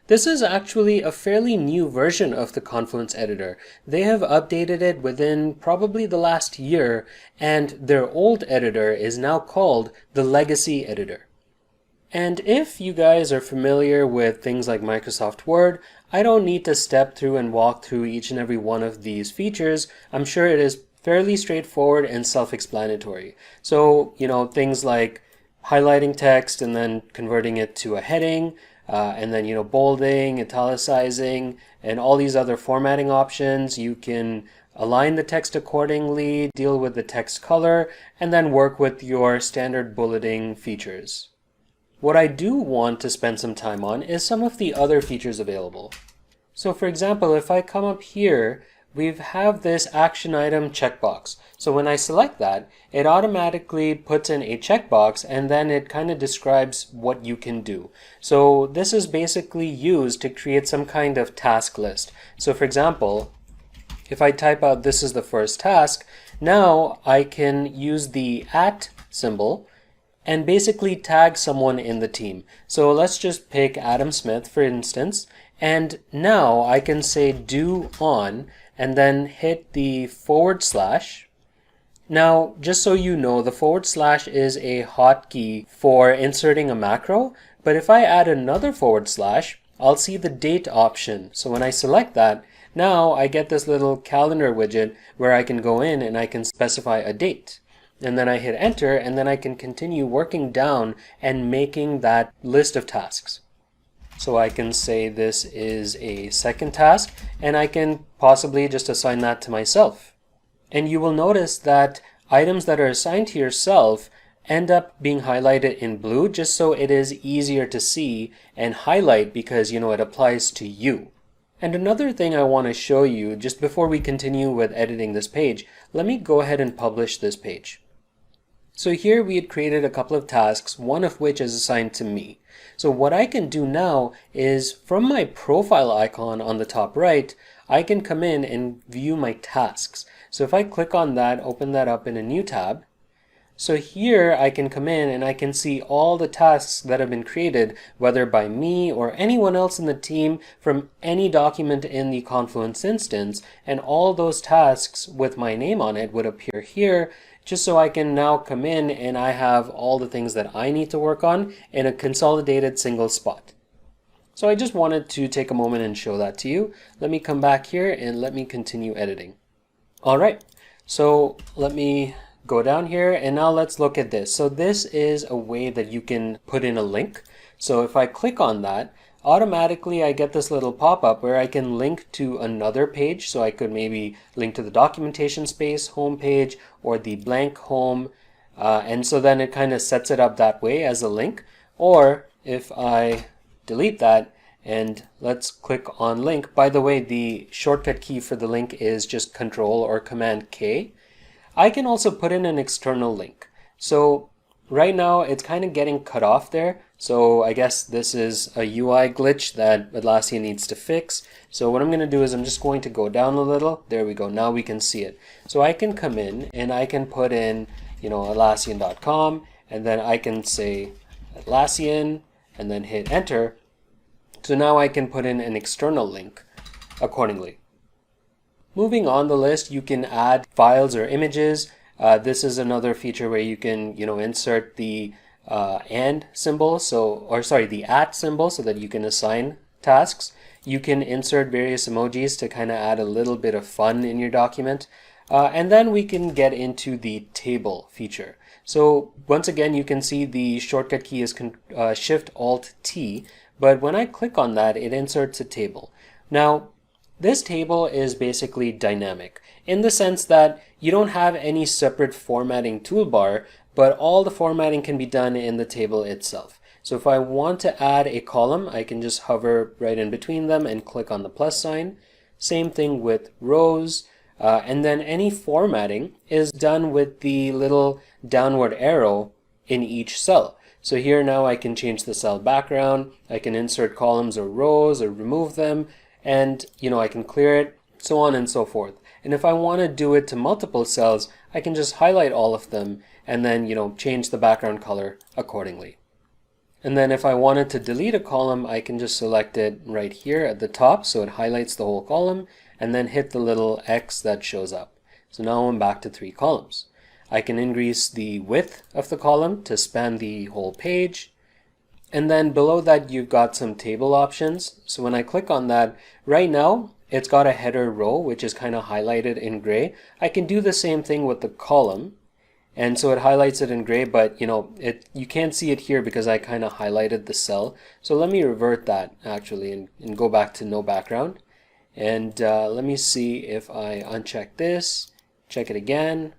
Speaker 1: This is actually a fairly new version of the Confluence Editor. They have updated it within probably the last year, and their old editor is now called the Legacy Editor. And if you guys are familiar with things like Microsoft Word, I don't need to step through and walk through each and every one of these features. I'm sure it is fairly straightforward and self-explanatory. So, things like highlighting text and then converting it to a heading, and then, bolding, italicizing, and all these other formatting options. You can align the text accordingly, deal with the text color, and then work with your standard bulleting features. What I do want to spend some time on is some of the other features available. So for example, if I come up here, we have this action item checkbox. So when I select that, it automatically puts in a checkbox and then it kind of describes what you can do. So this is basically used to create some kind of task list. So for example, if I type out this is the first task, now I can use the @ symbol and basically tag someone in the team. So let's just pick Adam Smith, for instance, and now I can say do on and then hit the /. Now, just so you know, the / is a hotkey for inserting a macro, but if I add another /, I'll see the date option. So when I select that, now I get this little calendar widget where I can go in and I can specify a date. And then I hit enter, and then I can continue working down and making that list of tasks. So I can say this is a second task, and I can possibly just assign that to myself. And you will notice that items that are assigned to yourself end up being highlighted in blue, just so it is easier to see and highlight because, it applies to you. And another thing I want to show you just before we continue with editing this page, let me go ahead and publish this page. So here we had created a couple of tasks, one of which is assigned to me. So what I can do now is from my profile icon on the top right, I can come in and view my tasks. So if I click on that, open that up in a new tab. So here I can come in and I can see all the tasks that have been created, whether by me or anyone else in the team from any document in the Confluence instance, and all those tasks with my name on it would appear here, just so I can now come in and I have all the things that I need to work on in a consolidated single spot. So I just wanted to take a moment and show that to you. Let me come back here and let me continue editing. All right, so let me go down here and now let's look at this. So this is a way that you can put in a link. So if I click on that, automatically I get this little pop-up where I can link to another page. So I could maybe link to the documentation space home page or the blank home. And so then it kind of sets it up that way as a link. Or if I delete that and let's click on link. By the way, the shortcut key for the link is just Control or Command K. I can also put in an external link. So right now it's kind of getting cut off there. So I guess this is a UI glitch that Atlassian needs to fix. So what I'm going to do is I'm just going to go down a little. There we go. Now we can see it. So I can come in and I can put in, Atlassian.com, and then I can say Atlassian and then hit enter. So now I can put in an external link accordingly. Moving on the list, you can add files or images. This is another feature where you can, insert the and symbol, the @ symbol, so that you can assign tasks. You can insert various emojis to kind of add a little bit of fun in your document. And then we can get into the table feature. So once again, you can see the shortcut key is Shift-Alt-T, but when I click on that, it inserts a table. Now, this table is basically dynamic in the sense that you don't have any separate formatting toolbar, but all the formatting can be done in the table itself. So if I want to add a column, I can just hover right in between them and click on the plus sign. Same thing with rows. And then any formatting is done with the little downward arrow in each cell. So here now I can change the cell background, I can insert columns or rows or remove them, and I can clear it, so on and so forth. And if I want to do it to multiple cells, I can just highlight all of them and then change the background color accordingly. And then if I wanted to delete a column, I can just select it right here at the top so it highlights the whole column, and then hit the little X that shows up. So now I'm back to 3 columns. I can increase the width of the column to span the whole page. And then below that you've got some table options. So when I click on that, right now it's got a header row which is kind of highlighted in gray. I can do the same thing with the column. And so it highlights it in gray, but you can't see it here because I kind of highlighted the cell. So let me revert that actually and go back to no background. And let me see if I uncheck this, check it again.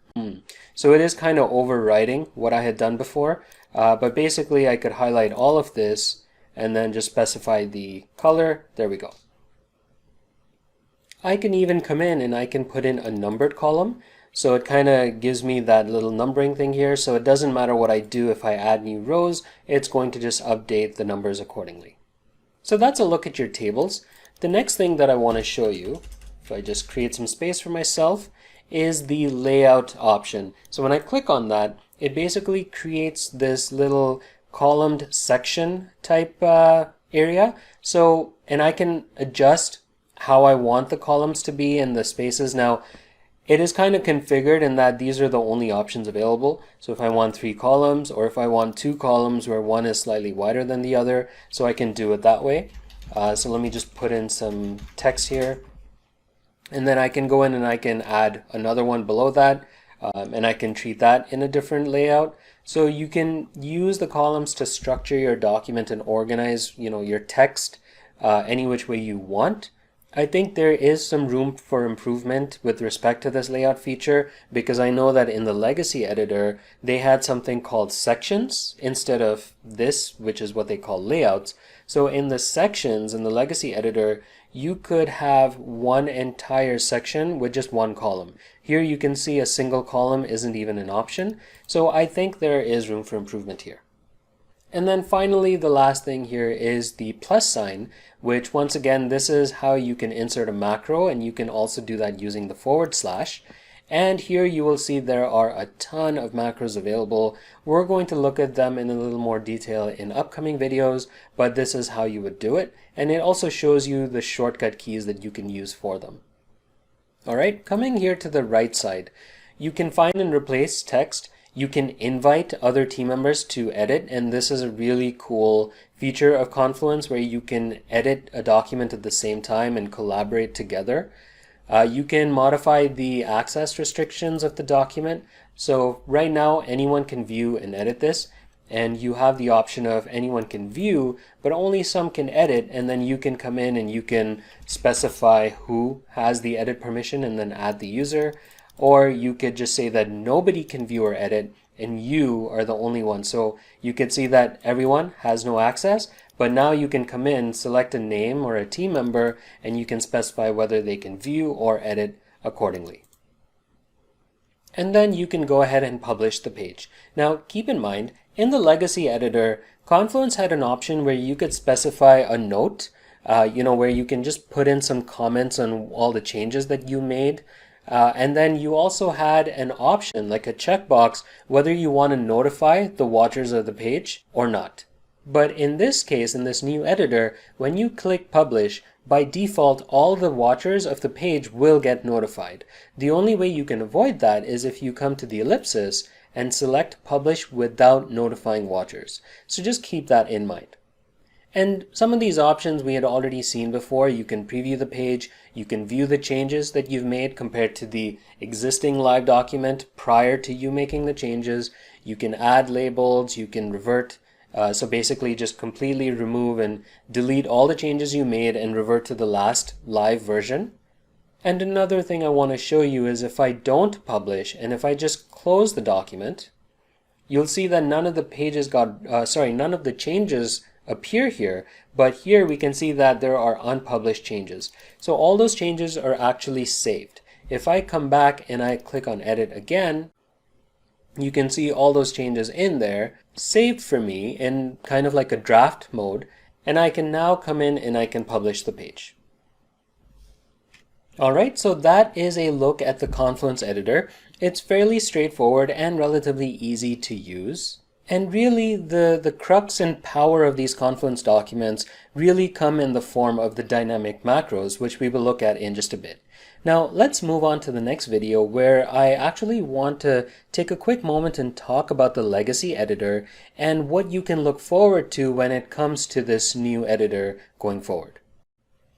Speaker 1: So it is kind of overriding what I had done before, but basically I could highlight all of this and then just specify the color. There we go. I can even come in and I can put in a numbered column. So it kind of gives me that little numbering thing here. So it doesn't matter what I do. If I add new rows, it's going to just update the numbers accordingly. So that's a look at your tables. The next thing that I want to show you, if I just create some space for myself, is the layout option. So when I click on that, it basically creates this little columned section type area. So, and I can adjust how I want the columns to be and the spaces. Now, it is kind of configured in that these are the only options available. So if I want 3 columns, or if I want 2 columns where one is slightly wider than the other, so I can do it that way. So let me just put in some text here. And then I can go in and I can add another one below that, and I can treat that in a different layout. So you can use the columns to structure your document and organize, your text any which way you want. I think there is some room for improvement with respect to this layout feature, because I know that in the legacy editor, they had something called sections instead of this, which is what they call layouts. So in the sections in the legacy editor, you could have one entire section with just one column. Here you can see a single column isn't even an option. So I think there is room for improvement here. And then finally, the last thing here is the plus sign, which once again, this is how you can insert a macro, and you can also do that using the /. And here you will see there are a ton of macros available. We're going to look at them in a little more detail in upcoming videos, but this is how you would do it. And it also shows you the shortcut keys that you can use for them. All right, coming here to the right side, you can find and replace text. You can invite other team members to edit, and this is a really cool feature of Confluence where you can edit a document at the same time and collaborate together. You can modify the access restrictions of the document. So right now anyone can view and edit this, and you have the option of anyone can view, but only some can edit, and then you can come in and you can specify who has the edit permission and then add the user. Or you could just say that nobody can view or edit and you are the only one. So you could see that everyone has no access, but now you can come in, select a name or a team member, and you can specify whether they can view or edit accordingly. And then you can go ahead and publish the page. Now keep in mind, in the legacy editor, Confluence had an option where you could specify a note, where you can just put in some comments on all the changes that you made. And then you also had an option, like a checkbox, whether you want to notify the watchers of the page or not. But in this case, in this new editor, when you click publish, by default, all the watchers of the page will get notified. The only way you can avoid that is if you come to the ellipsis and select publish without notifying watchers. So just keep that in mind. And some of these options we had already seen before. You can preview the page, you can view the changes that you've made compared to the existing live document prior to you making the changes. You can add labels, you can revert. So basically just completely remove and delete all the changes you made and revert to the last live version. And another thing I want to show you is if I don't publish and if I just close the document, you'll see that none of the none of the changes appear here, but here we can see that there are unpublished changes. So all those changes are actually saved. If I come back and I click on edit again, you can see all those changes in there saved for me in kind of like a draft mode, and I can now come in and I can publish the page. Alright, so that is a look at the Confluence Editor. It's fairly straightforward and relatively easy to use. And really, the crux and power of these Confluence documents really come in the form of the dynamic macros, which we will look at in just a bit. Now, let's move on to the next video where I actually want to take a quick moment and talk about the legacy editor and what you can look forward to when it comes to this new editor going forward.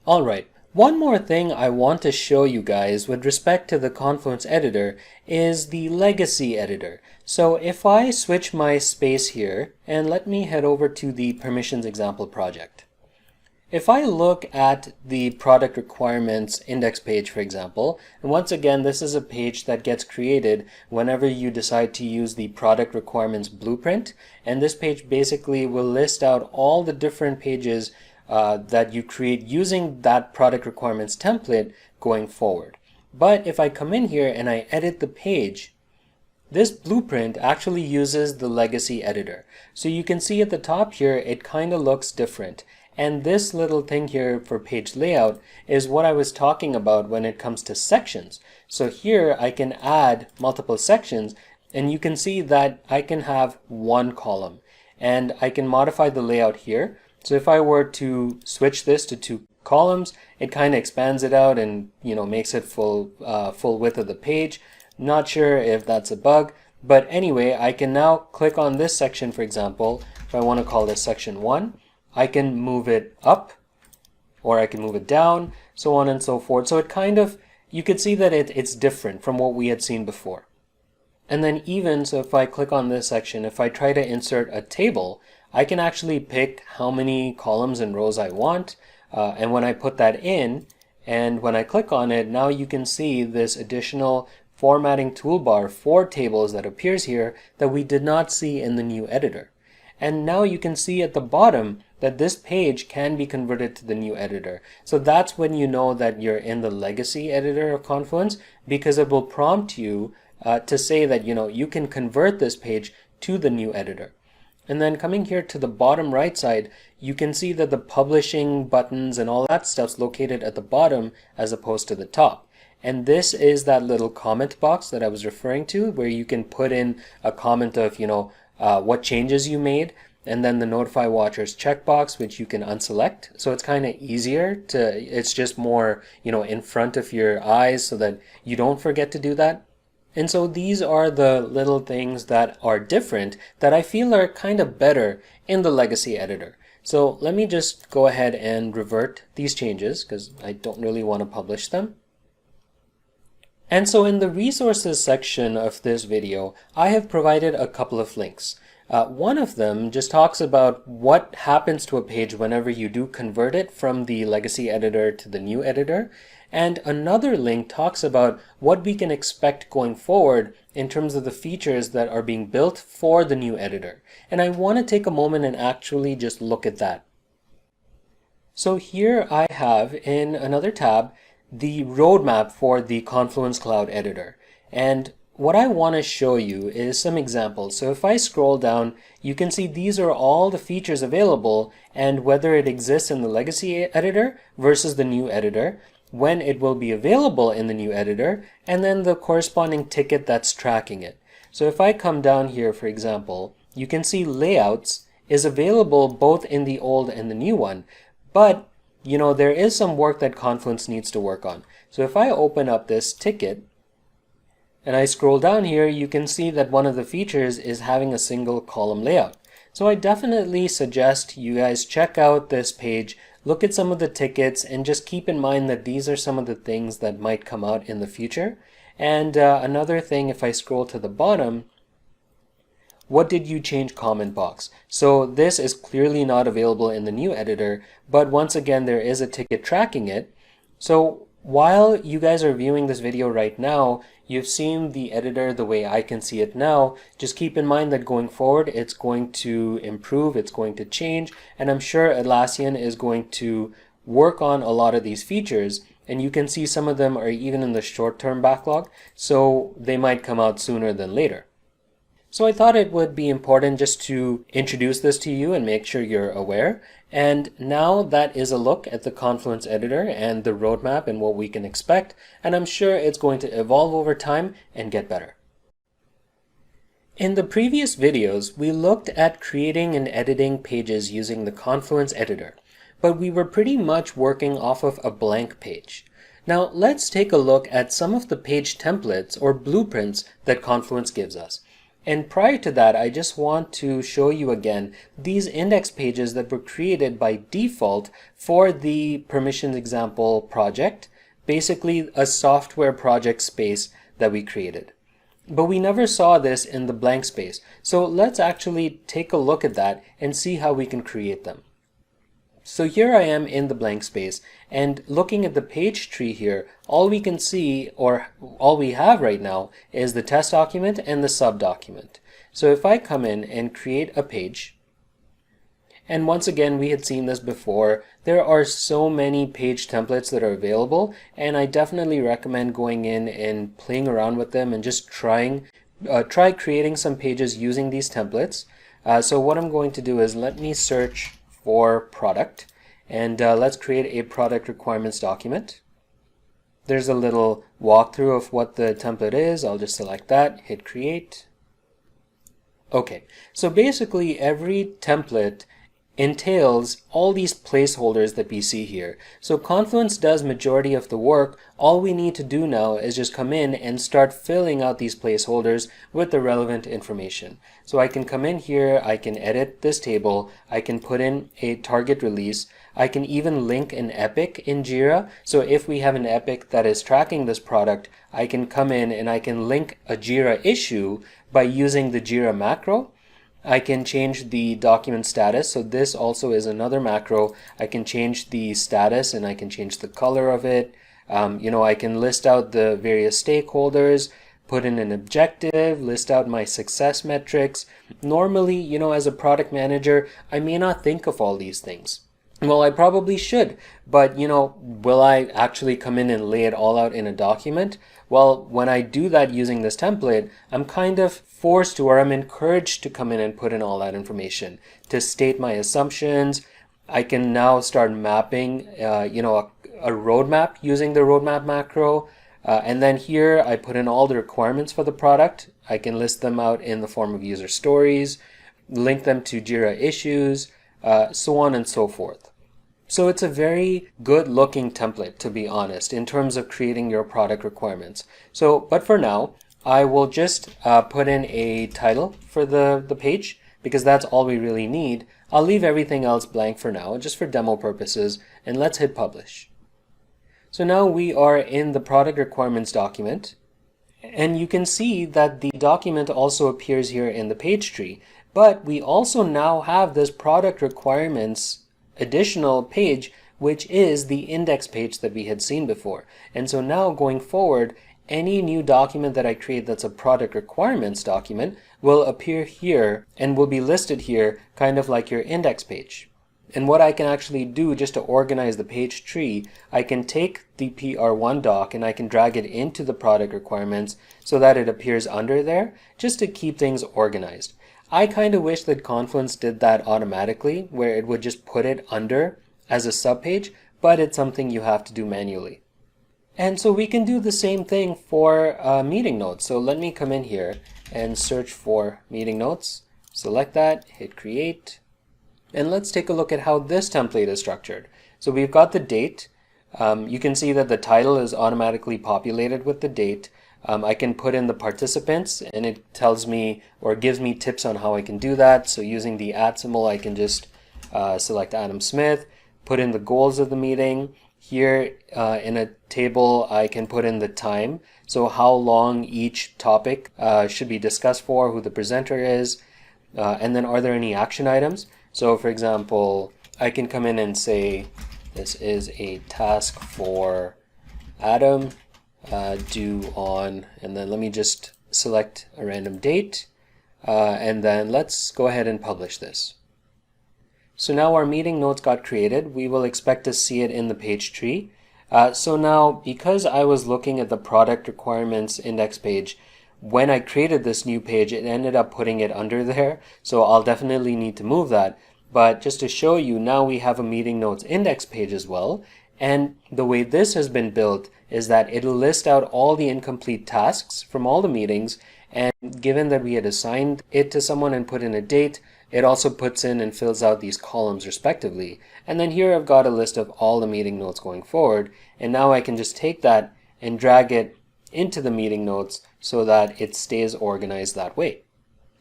Speaker 1: Alright. One more thing I want to show you guys with respect to the Confluence Editor is the legacy editor. So if I switch my space here, and let me head over to the permissions example project. If I look at the product requirements index page, for example, and once again, this is a page that gets created whenever you decide to use the product requirements blueprint, and this page basically will list out all the different pages that you create using that product requirements template going forward. But if I come in here and I edit the page, this blueprint actually uses the legacy editor. So you can see at the top here, it kind of looks different. And this little thing here for page layout is what I was talking about when it comes to sections. So here I can add multiple sections, and you can see that I can have one column, and I can modify the layout here. So if I were to switch this to 2 columns, it kind of expands it out and makes it full width of the page. Not sure if that's a bug, but anyway, I can now click on this section, for example. If I want to call this section 1, I can move it up or I can move it down, so on and so forth. So it kind of, you could see that it's different from what we had seen before. And then so if I click on this section, if I try to insert a table, I can actually pick how many columns and rows I want, and when I put that in, and when I click on it, now you can see this additional formatting toolbar for tables that appears here that we did not see in the new editor. And now you can see at the bottom that this page can be converted to the new editor. So that's when you know that you're in the legacy editor of Confluence, because it will prompt you to say that you can convert this page to the new editor. And then coming here to the bottom right side, you can see that the publishing buttons and all that stuff's located at the bottom as opposed to the top. And this is that little comment box that I was referring to, where you can put in a comment of, what changes you made, and then the notify watchers checkbox, which you can unselect. So it's kind of easier it's just more, in front of your eyes so that you don't forget to do that. And so these are the little things that are different that I feel are kind of better in the legacy editor. So let me just go ahead and revert these changes because I don't really want to publish them. And so in the resources section of this video, I have provided a couple of links. One of them just talks about what happens to a page whenever you do convert it from the legacy editor to the new editor. And another link talks about what we can expect going forward in terms of the features that are being built for the new editor. And I want to take a moment and actually just look at that. So here I have in another tab the roadmap for the Confluence Cloud Editor. And what I want to show you is some examples. So if I scroll down, you can see these are all the features available and whether it exists in the legacy editor versus the new editor, when it will be available in the new editor, and then the corresponding ticket that's tracking it. So if I come down here, for example, you can see layouts is available both in the old and the new one, but there is some work that Confluence needs to work on. So if I open up this ticket and I scroll down here, you can see that one of the features is having a single column layout. So I definitely suggest you guys check out this page, look at some of the tickets, and just keep in mind that these are some of the things that might come out in the future. And another thing, if I scroll to the bottom, what did you change comment box? So this is clearly not available in the new editor, but once again, there is a ticket tracking it. So while you guys are viewing this video right now, You've seen the editor the way I can see it now. Just keep in mind that going forward, it's going to improve, it's going to change, and I'm sure Atlassian is going to work on a lot of these features, and you can see some of them are even in the short-term backlog, so they might come out sooner than later. So I thought it would be important just to introduce this to you and make sure you're aware. And now that is a look at the Confluence Editor and the roadmap and what we can expect. And I'm sure it's going to evolve over time and get better. In the previous videos, we looked at creating and editing pages using the Confluence Editor, but we were pretty much working off of a blank page. Now let's take a look at some of the page templates or blueprints that Confluence gives us. And prior to that, I just want to show you again these index pages that were created by default for the permissions example project, basically a software project space that we created. But we never saw this in the blank space. So let's actually take a look at that and see how we can create them. So here I am in the blank space, and looking at the page tree here, all we can see, or all we have right now, is the test document and the sub document. So if I come in and create a page, and once again, we had seen this before, there are so many page templates that are available, and I definitely recommend going in and playing around with them and just try creating some pages using these templates. So what I'm going to do is let me search for product, and let's create a product requirements document. There's a little walkthrough of what the template is. I'll just select that, hit create. Okay, so basically every template entails all these placeholders that we see here. So Confluence does majority of the work. All we need to do now is just come in and start filling out these placeholders with the relevant information. So I can come in here, I can edit this table, I can put in a target release, I can even link an epic in Jira. So if we have an epic that is tracking this product, I can come in and I can link a Jira issue by using the Jira macro. I can change the document status. So this also is another macro. I can change the status and I can change the color of it. I can list out the various stakeholders, put in an objective, list out my success metrics. Normally, as a product manager, I may not think of all these things. Well, I probably should, but will I actually come in and lay it all out in a document? Well, when I do that using this template, I'm kind of forced to, or I'm encouraged to come in and put in all that information to state my assumptions. I can now start mapping, a roadmap using the roadmap macro. And then here I put in all the requirements for the product. I can list them out in the form of user stories, link them to Jira issues, so on and so forth. So it's a very good looking template, to be honest, in terms of creating your product requirements. But for now, I will just put in a title for the page, because that's all we really need. I'll leave everything else blank for now, just for demo purposes, and let's hit publish. So now we are in the product requirements document, and you can see that the document also appears here in the page tree, but we also now have this product requirements additional page, which is the index page that we had seen before. And so now going forward, any new document that I create that's a product requirements document will appear here and will be listed here, kind of like your index page. And what I can actually do just to organize the page tree, I can take the PR1 doc and I can drag it into the product requirements so that it appears under there, just to keep things organized. I kind of wish that Confluence did that automatically, where it would just put it under as a subpage, but it's something you have to do manually. And so we can do the same thing for meeting notes. So let me come in here and search for meeting notes, select that, hit create, and let's take a look at how this template is structured. So we've got the date. You can see that the title is automatically populated with the date. I can put in the participants and it tells me or gives me tips on how I can do that. So using the @ symbol, I can just select Adam Smith, put in the goals of the meeting. Here in a table, I can put in the time. So how long each topic should be discussed for, who the presenter is, and then are there any action items? So for example, I can come in and say, this is a task for Adam. due on, and then let me just select a random date, and then let's go ahead and publish this. So now our meeting notes got created. We will expect to see it in the page tree. So now, because I was looking at the product requirements index page, when I created this new page, it ended up putting it under there. So I'll definitely need to move that. But just to show you, now we have a meeting notes index page as well. And the way this has been built is that it'll list out all the incomplete tasks from all the meetings. And given that we had assigned it to someone and put in a date, it also puts in and fills out these columns respectively. And then here I've got a list of all the meeting notes going forward. And now I can just take that and drag it into the meeting notes so that it stays organized that way.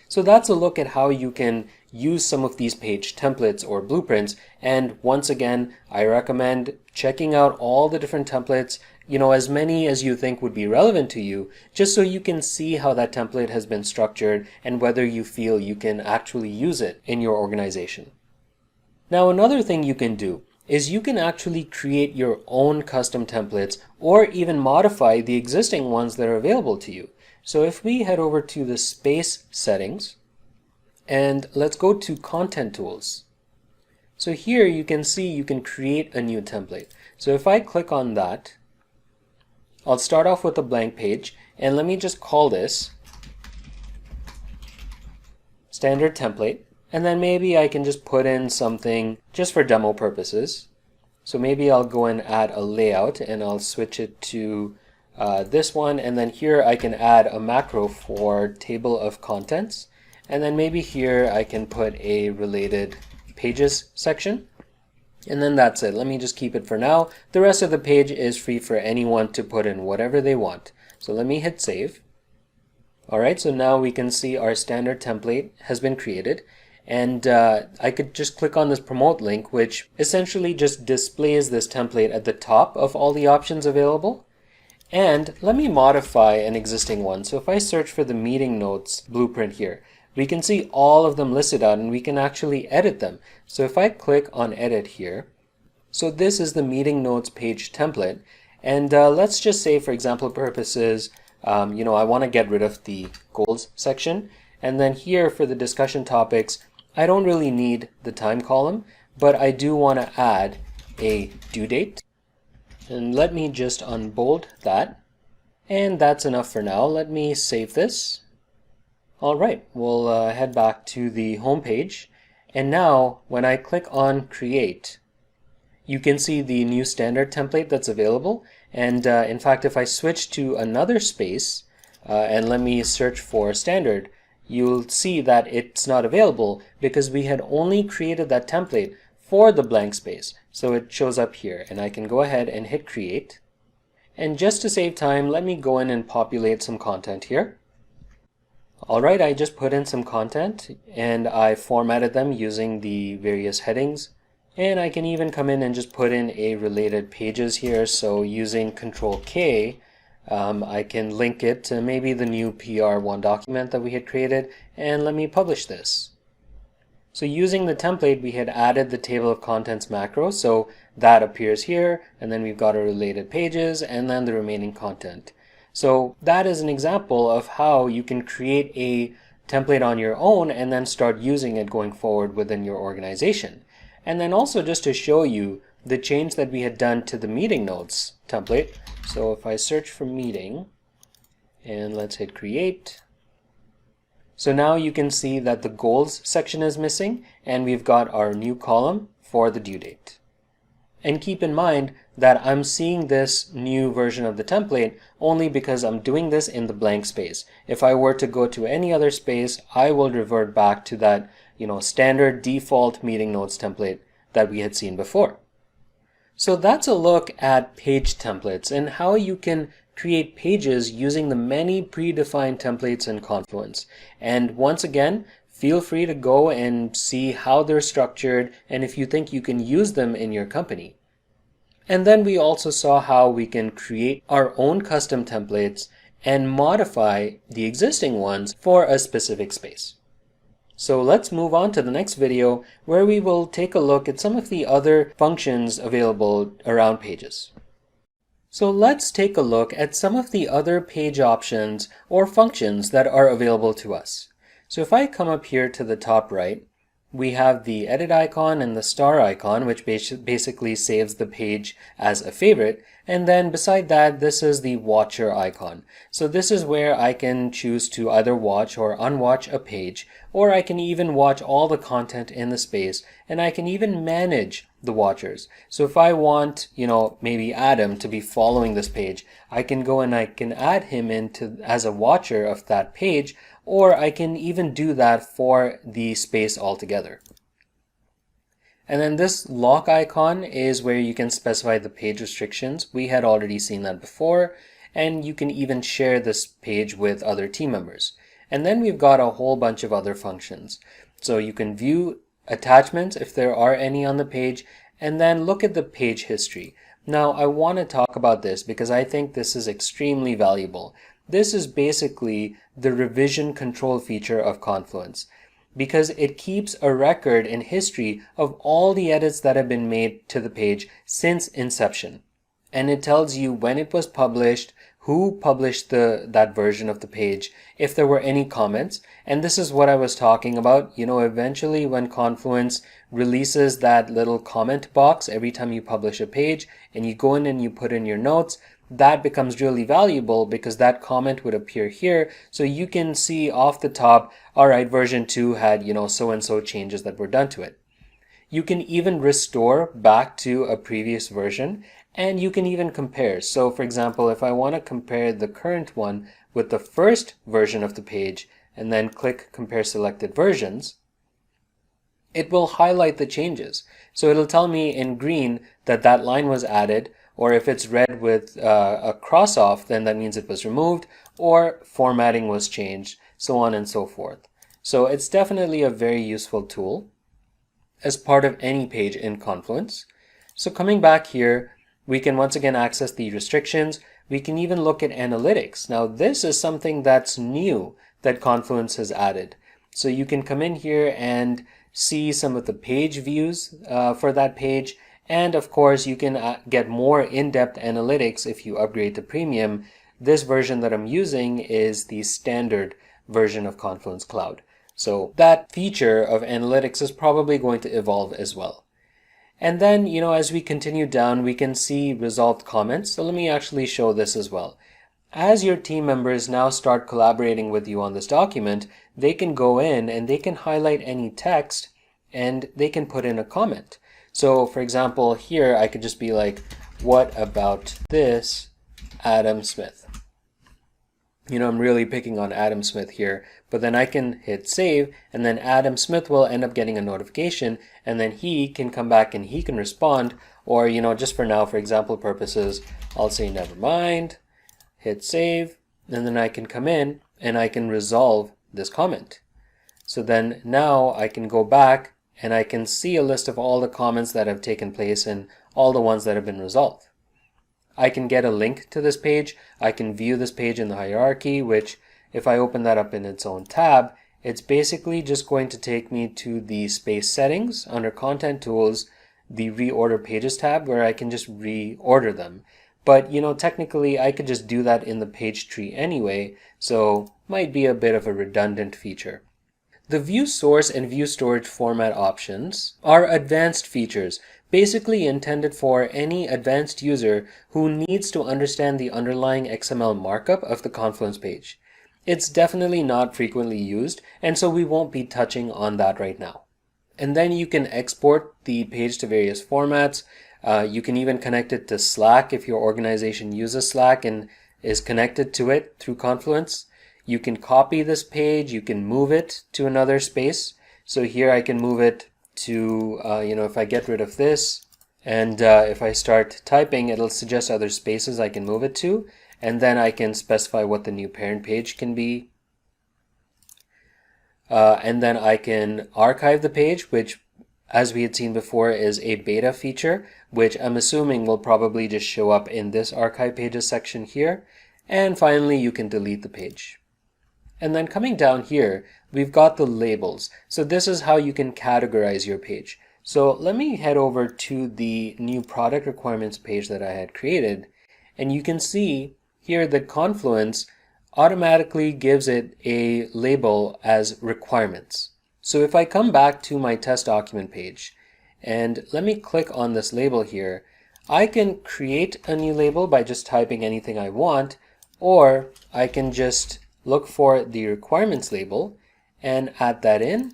Speaker 1: So that's a look at how you can use some of these page templates or blueprints. And once again, I recommend checking out all the different templates, as many as you think would be relevant to you, just so you can see how that template has been structured and whether you feel you can actually use it in your organization. Now, another thing you can do is you can actually create your own custom templates or even modify the existing ones that are available to you. So if we head over to the space settings and let's go to content tools. So here you can see you can create a new template. So if I click on that, I'll start off with a blank page, and let me just call this standard template, and then maybe I can just put in something just for demo purposes. So maybe I'll go and add a layout, and I'll switch it to this one, and then here I can add a macro for table of contents, and then maybe here I can put a related pages section. And then that's it. Let me just keep it for now. The rest of the page is free for anyone to put in whatever they want. So let me hit save. Alright, so now we can see our standard template has been created. And I could just click on this promote link, which essentially just displays this template at the top of all the options available. And let me modify an existing one. So if I search for the meeting notes blueprint here, we can see all of them listed out and we can actually edit them. So if I click on edit here, so this is the meeting notes page template. And let's just say, for example purposes, I want to get rid of the goals section. And then here for the discussion topics, I don't really need the time column, but I do want to add a due date. And let me just unbold that. And that's enough for now. Let me save this. All right, we'll head back to the home page. And now when I click on create, you can see the new standard template that's available. And in fact, if I switch to another space and let me search for standard, you'll see that it's not available because we had only created that template for the blank space. So it shows up here, and I can go ahead and hit create. And just to save time, let me go in and populate some content here. Alright, I just put in some content and I formatted them using the various headings. And I can even come in and just put in a related pages here. So using Control K, I can link it to maybe the new PR1 document that we had created, and let me publish this. So using the template, we had added the table of contents macro, so that appears here, and then we've got our related pages and then the remaining content. So that is an example of how you can create a template on your own and then start using it going forward within your organization. And then also just to show you the change that we had done to the meeting notes template. So if I search for meeting and let's hit create. So now you can see that the goals section is missing and we've got our new column for the due date. And keep in mind that I'm seeing this new version of the template only because I'm doing this in the blank space. If I were to go to any other space, I will revert back to that, standard default meeting notes template that we had seen before. So that's a look at page templates and how you can create pages using the many predefined templates in Confluence. And once again, feel free to go and see how they're structured and if you think you can use them in your company. And then we also saw how we can create our own custom templates and modify the existing ones for a specific space. So let's move on to the next video where we will take a look at some of the other functions available around pages. So let's take a look at some of the other page options or functions that are available to us. So if I come up here to the top right, we have the edit icon and the star icon, which basically saves the page as a favorite. And then beside that, this is the watcher icon. So this is where I can choose to either watch or unwatch a page, or I can even watch all the content in the space, and I can even manage the watchers. So if I want, maybe Adam to be following this page, I can go and I can add him into as a watcher of that page, or I can even do that for the space altogether. And then this lock icon is where you can specify the page restrictions. We had already seen that before, and you can even share this page with other team members. And then we've got a whole bunch of other functions. So you can view attachments if there are any on the page, and then look at the page history. Now I want to talk about this because I think this is extremely valuable. This is basically the revision control feature of Confluence, because it keeps a record and history of all the edits that have been made to the page since inception. And it tells you when it was published, who published that version of the page, if there were any comments. And this is what I was talking about. Eventually when Confluence releases that little comment box every time you publish a page and you go in and you put in your notes, that becomes really valuable because that comment would appear here. So you can see off the top, all right, version 2 had, so-and-so changes that were done to it. You can even restore back to a previous version, and you can even compare. So for example, if I want to compare the current one with the first version of the page and then click compare selected versions, it will highlight the changes. So it'll tell me in green that line was added, or if it's red with a cross off, then that means it was removed, or formatting was changed, so on and so forth. So it's definitely a very useful tool as part of any page in Confluence. So coming back here, we can once again access the restrictions. We can even look at analytics. Now this is something that's new that Confluence has added. So you can come in here and see some of the page views for that page. And of course, you can get more in-depth analytics if you upgrade to Premium. This version that I'm using is the standard version of Confluence Cloud. So that feature of analytics is probably going to evolve as well. And then, as we continue down, we can see resolved comments. So let me actually show this as well. As your team members now start collaborating with you on this document, they can go in and they can highlight any text and they can put in a comment. So for example, here I could just be like, what about this, Adam Smith? I'm really picking on Adam Smith here, but then I can hit save, and then Adam Smith will end up getting a notification, and then he can come back and he can respond, or, just for now, for example purposes, I'll say never mind, hit save, and then I can come in and I can resolve this comment. So then now I can go back and I can see a list of all the comments that have taken place and all the ones that have been resolved. I can get a link to this page. I can view this page in the hierarchy, which if I open that up in its own tab, it's basically just going to take me to the space settings under content tools, the reorder pages tab where I can just reorder them. But technically I could just do that in the page tree anyway, so might be a bit of a redundant feature. The view source and view storage format options are advanced features, basically intended for any advanced user who needs to understand the underlying XML markup of the Confluence page. It's definitely not frequently used, and so we won't be touching on that right now. And then you can export the page to various formats. You can even connect it to Slack if your organization uses Slack and is connected to it through Confluence. You can copy this page, you can move it to another space. So here I can move it to, if I get rid of this and if I start typing, it'll suggest other spaces I can move it to. And then I can specify what the new parent page can be. And then I can archive the page, which, as we had seen before, is a beta feature, which I'm assuming will probably just show up in this archive pages section here. And finally, you can delete the page. And then coming down here, we've got the labels. So this is how you can categorize your page. So let me head over to the new product requirements page that I had created. and you can see here that Confluence automatically gives it a label as requirements. So if I come back to my test document page and let me click on this label here, I can create a new label by just typing anything I want, or I can just look for the requirements label and add that in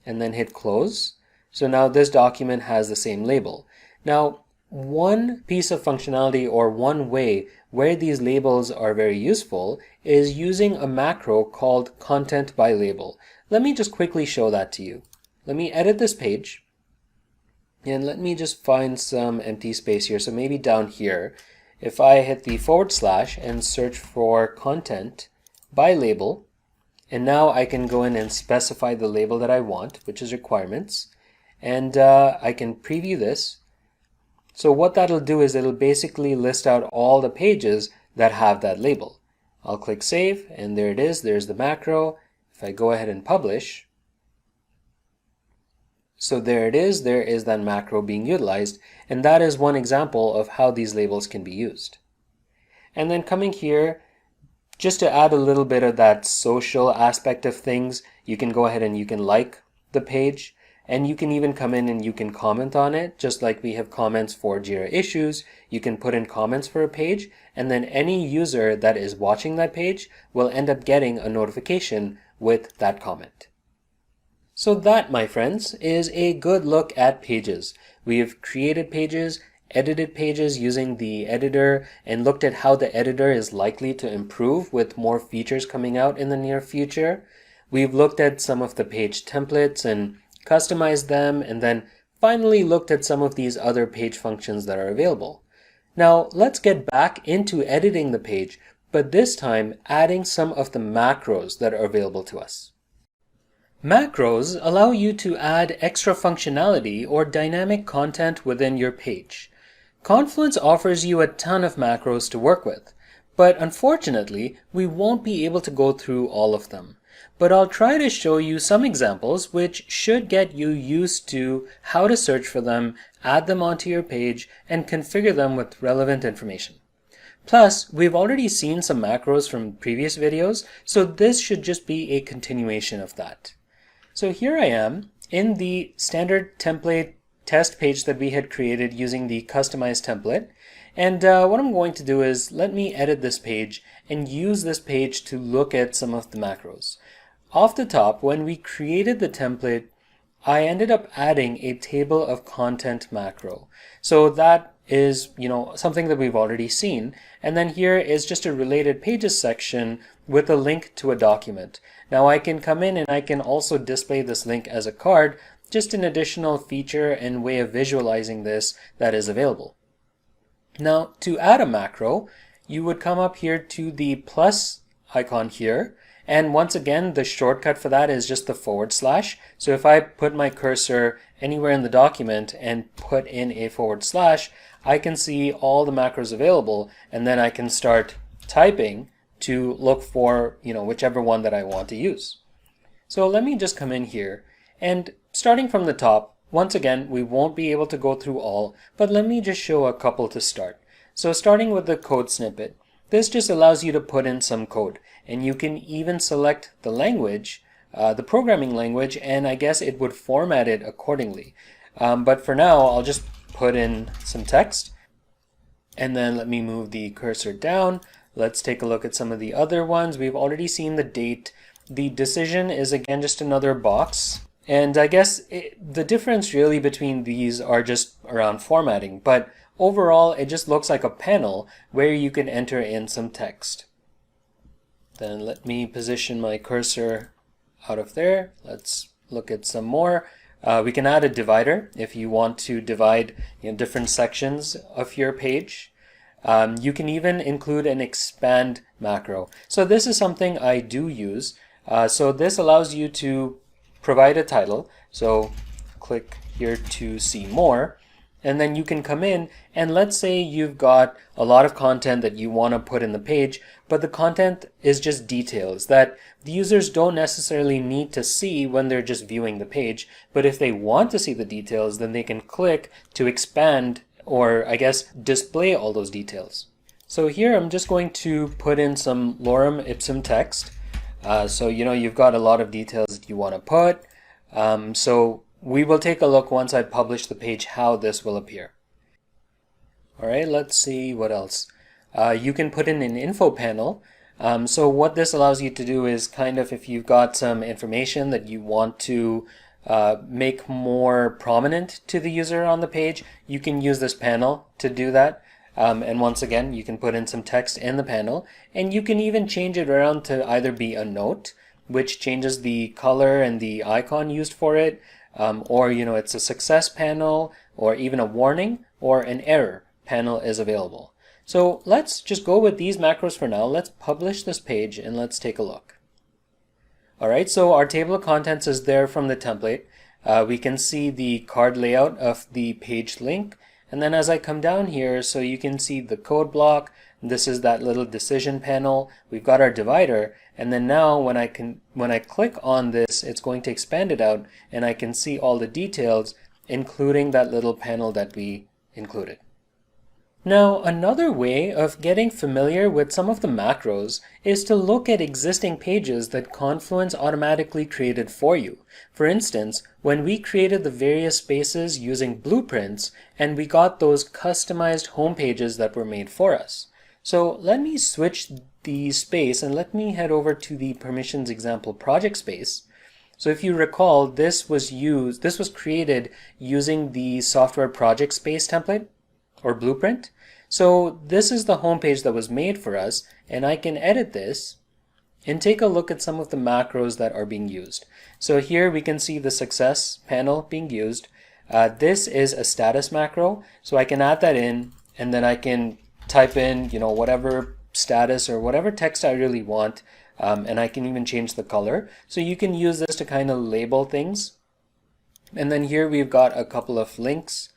Speaker 1: and then hit close. So now this document has the same label. Now, one piece of functionality or one way where these labels are very useful is using a macro called content by label. Let me just quickly show that to you. Let me edit this page and let me just find some empty space here. So maybe down here, if I hit the / and search for content by label, and now I can go in and specify the label that I want, which is requirements, and I can preview this. So what that'll do is it'll basically list out all the pages that have that label. I'll click save, and there it is. There's the macro. If I go ahead and publish, so there it is. There is that macro being utilized, and that is one example of how these labels can be used. And then coming here, just to add a little bit of that social aspect of things, you can go ahead and you can like the page, and you can even come in and you can comment on it, just like we have comments for Jira issues. You can put in comments for a page, and then any user that is watching that page will end up getting a notification with that comment. So that, my friends, is a good look at pages. We have created pages, edited pages using the editor, and looked at how the editor is likely to improve with more features coming out in the near future. We've looked at some of the page templates and customized them, and then finally looked at some of these other page functions that are available. Now let's get back into editing the page, but this time adding some of the macros that are available to us. Macros allow you to add extra functionality or dynamic content within your page. Confluence offers you a ton of macros to work with, but unfortunately, we won't be able to go through all of them. But I'll try to show you some examples which should get you used to how to search for them, add them onto your page, and configure them with relevant information. Plus, we've already seen some macros from previous videos, so this should just be a continuation of that. So here I am in the standard template test page that we had created using the customized template. And what I'm going to do is let me edit this page and use this page to look at some of the macros. Off the top, when we created the template, I ended up adding a table of content macro. So that is, something that we've already seen. And then here is just a related pages section with a link to a document. Now I can come in and I can also display this link as a card, just an additional feature and way of visualizing this that is available. Now to add a macro, you would come up here to the plus icon here, and once again the shortcut for that is just the /. So if I put my cursor anywhere in the document and put in a /, I can see all the macros available, and then I can start typing to look for whichever one that I want to use. So let me just come in here, and starting from the top, once again we won't be able to go through all, but let me just show a couple to start. So starting with the code snippet, this just allows you to put in some code, and you can even select the language, the programming language, and I guess it would format it accordingly. But for now, I'll just put in some text, and then let me move the cursor down. Let's take a look at some of the other ones. We've already seen the date. The decision is again just another box. And I guess the difference really between these are just around formatting, but overall it just looks like a panel where you can enter in some text. Then let me position my cursor out of there. Let's look at some more. We can add a divider if you want to divide different sections of your page. You can even include an expand macro. So this is something I do use. So this allows you to provide a title. So click here to see more, and then you can come in and let's say you've got a lot of content that you want to put in the page, but the content is just details that the users don't necessarily need to see when they're just viewing the page. But if they want to see the details, then they can click to expand, or I guess display all those details. So here I'm just going to put in some lorem ipsum text. So you've got a lot of details that you want to put. So we will take a look once I publish the page how this will appear. All right, let's see what else. You can put in an info panel. So what this allows you to do is kind of, if you've got some information that you want to make more prominent to the user on the page, you can use this panel to do that. And once again, you can put in some text in the panel, and you can even change it around to either be a note, which changes the color and the icon used for it, or it's a success panel, or even a warning, or an error panel is available. So let's just go with these macros for now. Let's publish this page and let's take a look. All right, so our table of contents is there from the template. We can see the card layout of the page link. And then as I come down here, so you can see the code block. This is that little decision panel. We've got our divider. And then now when I click on this, it's going to expand it out and I can see all the details, including that little panel that we included. Now, another way of getting familiar with some of the macros is to look at existing pages that Confluence automatically created for you. For instance, when we created the various spaces using blueprints, and we got those customized home pages that were made for us. So let me switch the space and let me head over to the permissions example project space. So if you recall, this was created using the software project space template or blueprint. So this is the home page that was made for us, and I can edit this and take a look at some of the macros that are being used. So here we can see the success panel being used. This is a status macro, so I can add that in, and then I can type in whatever status or whatever text I really want, and I can even change the color. So you can use this to kind of label things. And then here we've got a couple of links.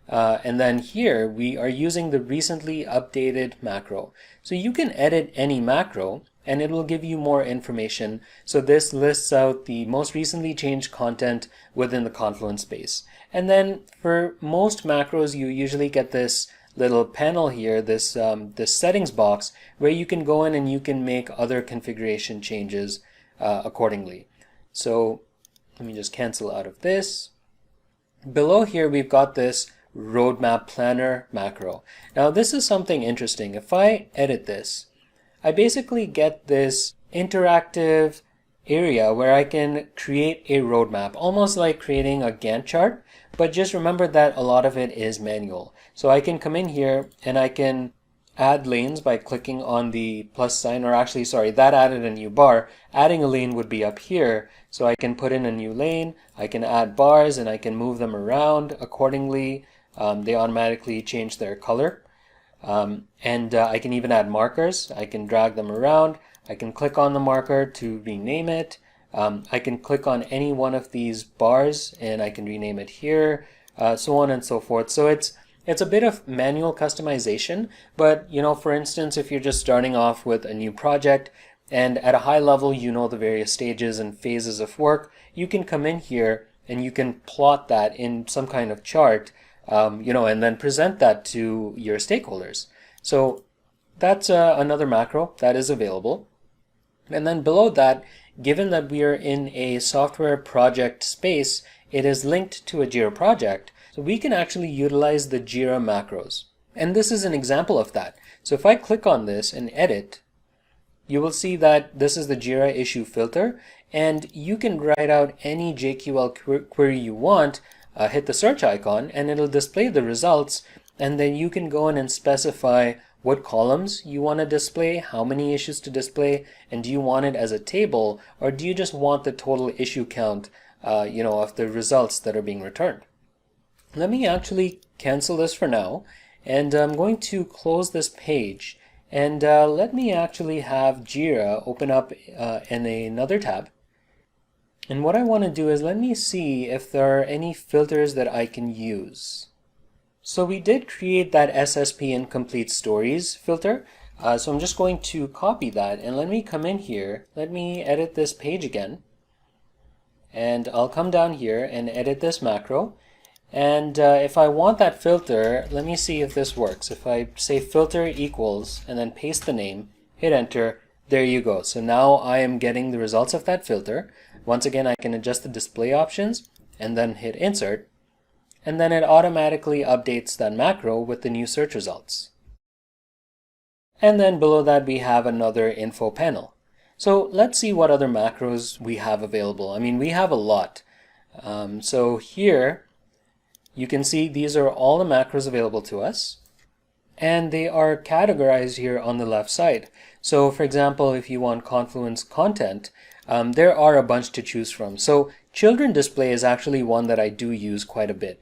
Speaker 1: And then here we are using the recently updated macro. So you can edit any macro and it will give you more information. So this lists out the most recently changed content within the Confluence space. And then for most macros, you usually get this little panel here, this settings box, where you can go in and you can make other configuration changes accordingly. So let me just cancel out of this. Below here, we've got this roadmap planner macro. Now this is something interesting. If I edit this, I basically get this interactive area where I can create a roadmap, almost like creating a Gantt chart, but just remember that a lot of it is manual. So I can come in here and I can add lanes by clicking on the plus sign, or actually, sorry, that added a new bar. Adding a lane would be up here. So I can put in a new lane, I can add bars, and I can move them around accordingly. They automatically change their color. And I can even add markers. I can drag them around. I can click on the marker to rename it. I can click on any one of these bars and I can rename it here, so on and so forth. So it's a bit of manual customization, but for instance, if you're just starting off with a new project and at a high level the various stages and phases of work, you can come in here and you can plot that in some kind of chart, and then present that to your stakeholders. So that's another macro that is available. And then below that, given that we are in a software project space, it is linked to a Jira project. So we can actually utilize the Jira macros. And this is an example of that. So if I click on this and edit, you will see that this is the Jira issue filter, and you can write out any JQL query you want, hit the search icon, and it'll display the results, and then you can go in and specify what columns you want to display, how many issues to display, and do you want it as a table, or do you just want the total issue count of the results that are being returned. Let me actually cancel this for now, and I'm going to close this page, and let me actually have Jira open up in another tab. And what I want to do is let me see if there are any filters that I can use. So we did create that SSP incomplete stories filter. So I'm just going to copy that and let me come in here. Let me edit this page again. And I'll come down here and edit this macro. And if I want that filter, let me see if this works. If I say filter equals and then paste the name, hit enter, there you go. So now I am getting the results of that filter. Once again, I can adjust the display options and then hit insert. And then it automatically updates that macro with the new search results. And then below that, we have another info panel. So let's see what other macros we have available. I mean, we have a lot. So here, you can see these are all the macros available to us, and they are categorized here on the left side. So for example, if you want Confluence content, there are a bunch to choose from. So children display is actually one that I do use quite a bit.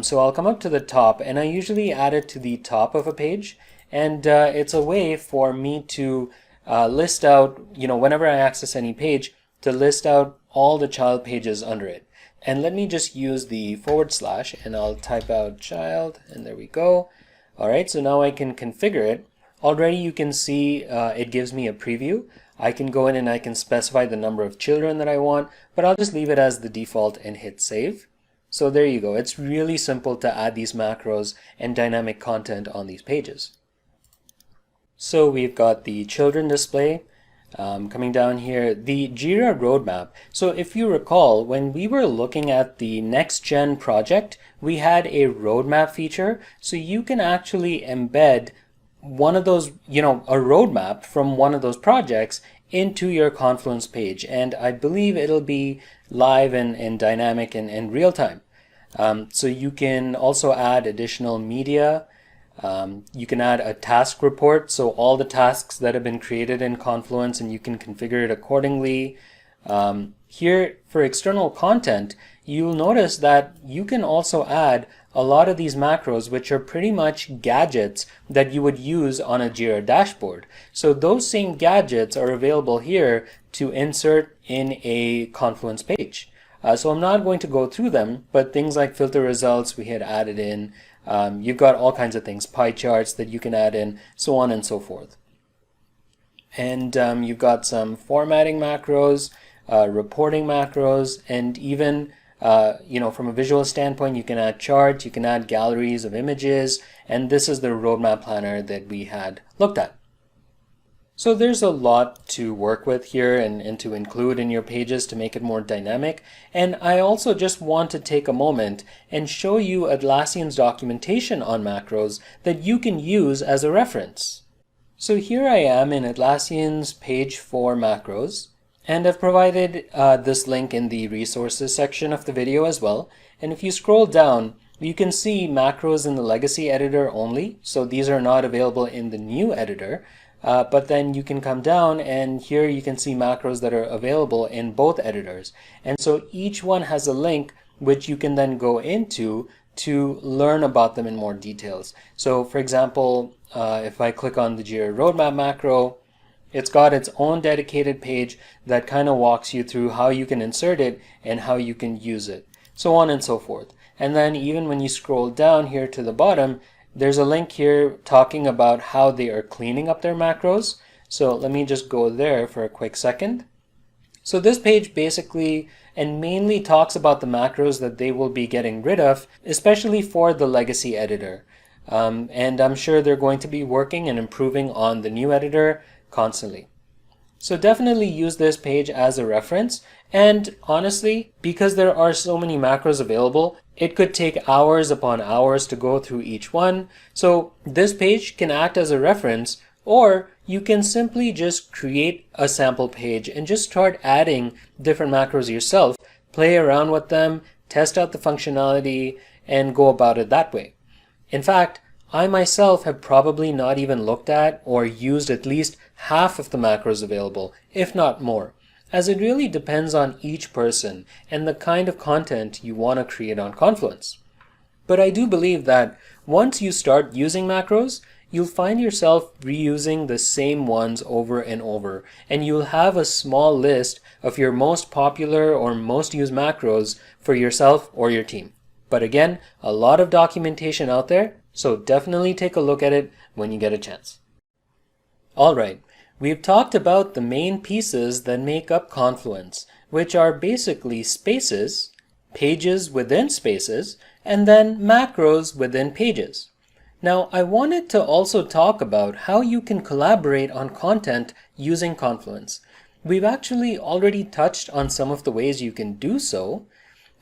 Speaker 1: So I'll come up to the top, and I usually add it to the top of a page, and it's a way for me to list out, whenever I access any page, to list out all the child pages under it. And let me just use the / and I'll type out child, and there we go. All right, so now I can configure it. Already you can see it gives me a preview. I can go in and I can specify the number of children that I want, but I'll just leave it as the default and hit save. So there you go. It's really simple to add these macros and dynamic content on these pages. So we've got the children display. Coming down here, the Jira roadmap. So if you recall, when we were looking at the next gen project, we had a roadmap feature. So you can actually embed one of those, a roadmap from one of those projects into your Confluence page. And I believe it'll be live and dynamic and real time. So you can also add additional media. You can add a task report, so all the tasks that have been created in Confluence, and you can configure it accordingly. Here for external content, you'll notice that you can also add a lot of these macros, which are pretty much gadgets that you would use on a Jira dashboard. So those same gadgets are available here to insert in a Confluence page. So I'm not going to go through them, but things like filter results we had added in. You've got all kinds of things, pie charts that you can add in, so on and so forth. And you've got some formatting macros, reporting macros, and even from a visual standpoint, you can add charts, you can add galleries of images, and this is the roadmap planner that we had looked at. So there's a lot to work with here and to include in your pages to make it more dynamic. And I also just want to take a moment and show you Atlassian's documentation on macros that you can use as a reference. So here I am in Atlassian's page for macros, and I've provided this link in the resources section of the video as well. And if you scroll down, you can see macros in the legacy editor only. So these are not available in the new editor. But then you can come down, and here you can see macros that are available in both editors. And so each one has a link which you can then go into to learn about them in more details. So for example, if I click on the Jira roadmap macro, it's got its own dedicated page that kind of walks you through how you can insert it and how you can use it, so on and so forth. And then even when you scroll down here to the bottom, there's a link here talking about how they are cleaning up their macros. So let me just go there for a quick second. So this page basically and mainly talks about the macros that they will be getting rid of, especially for the legacy editor. And I'm sure they're going to be working and improving on the new editor constantly. So definitely use this page as a reference. And honestly, because there are so many macros available, it could take hours upon hours to go through each one. So this page can act as a reference, or you can simply just create a sample page and just start adding different macros yourself, play around with them, test out the functionality, and go about it that way. In fact, I myself have probably not even looked at or used at least half of the macros available, if not more, as it really depends on each person and the kind of content you want to create on Confluence. But I do believe that once you start using macros, you'll find yourself reusing the same ones over and over, and you'll have a small list of your most popular or most used macros for yourself or your team. But again, a lot of documentation out there, so definitely take a look at it when you get a chance. All right, we've talked about the main pieces that make up Confluence, which are basically spaces pages within spaces, and then macros within pages. Now, I wanted to also talk about how you can collaborate on content using Confluence. We've actually already touched on some of the ways you can do so.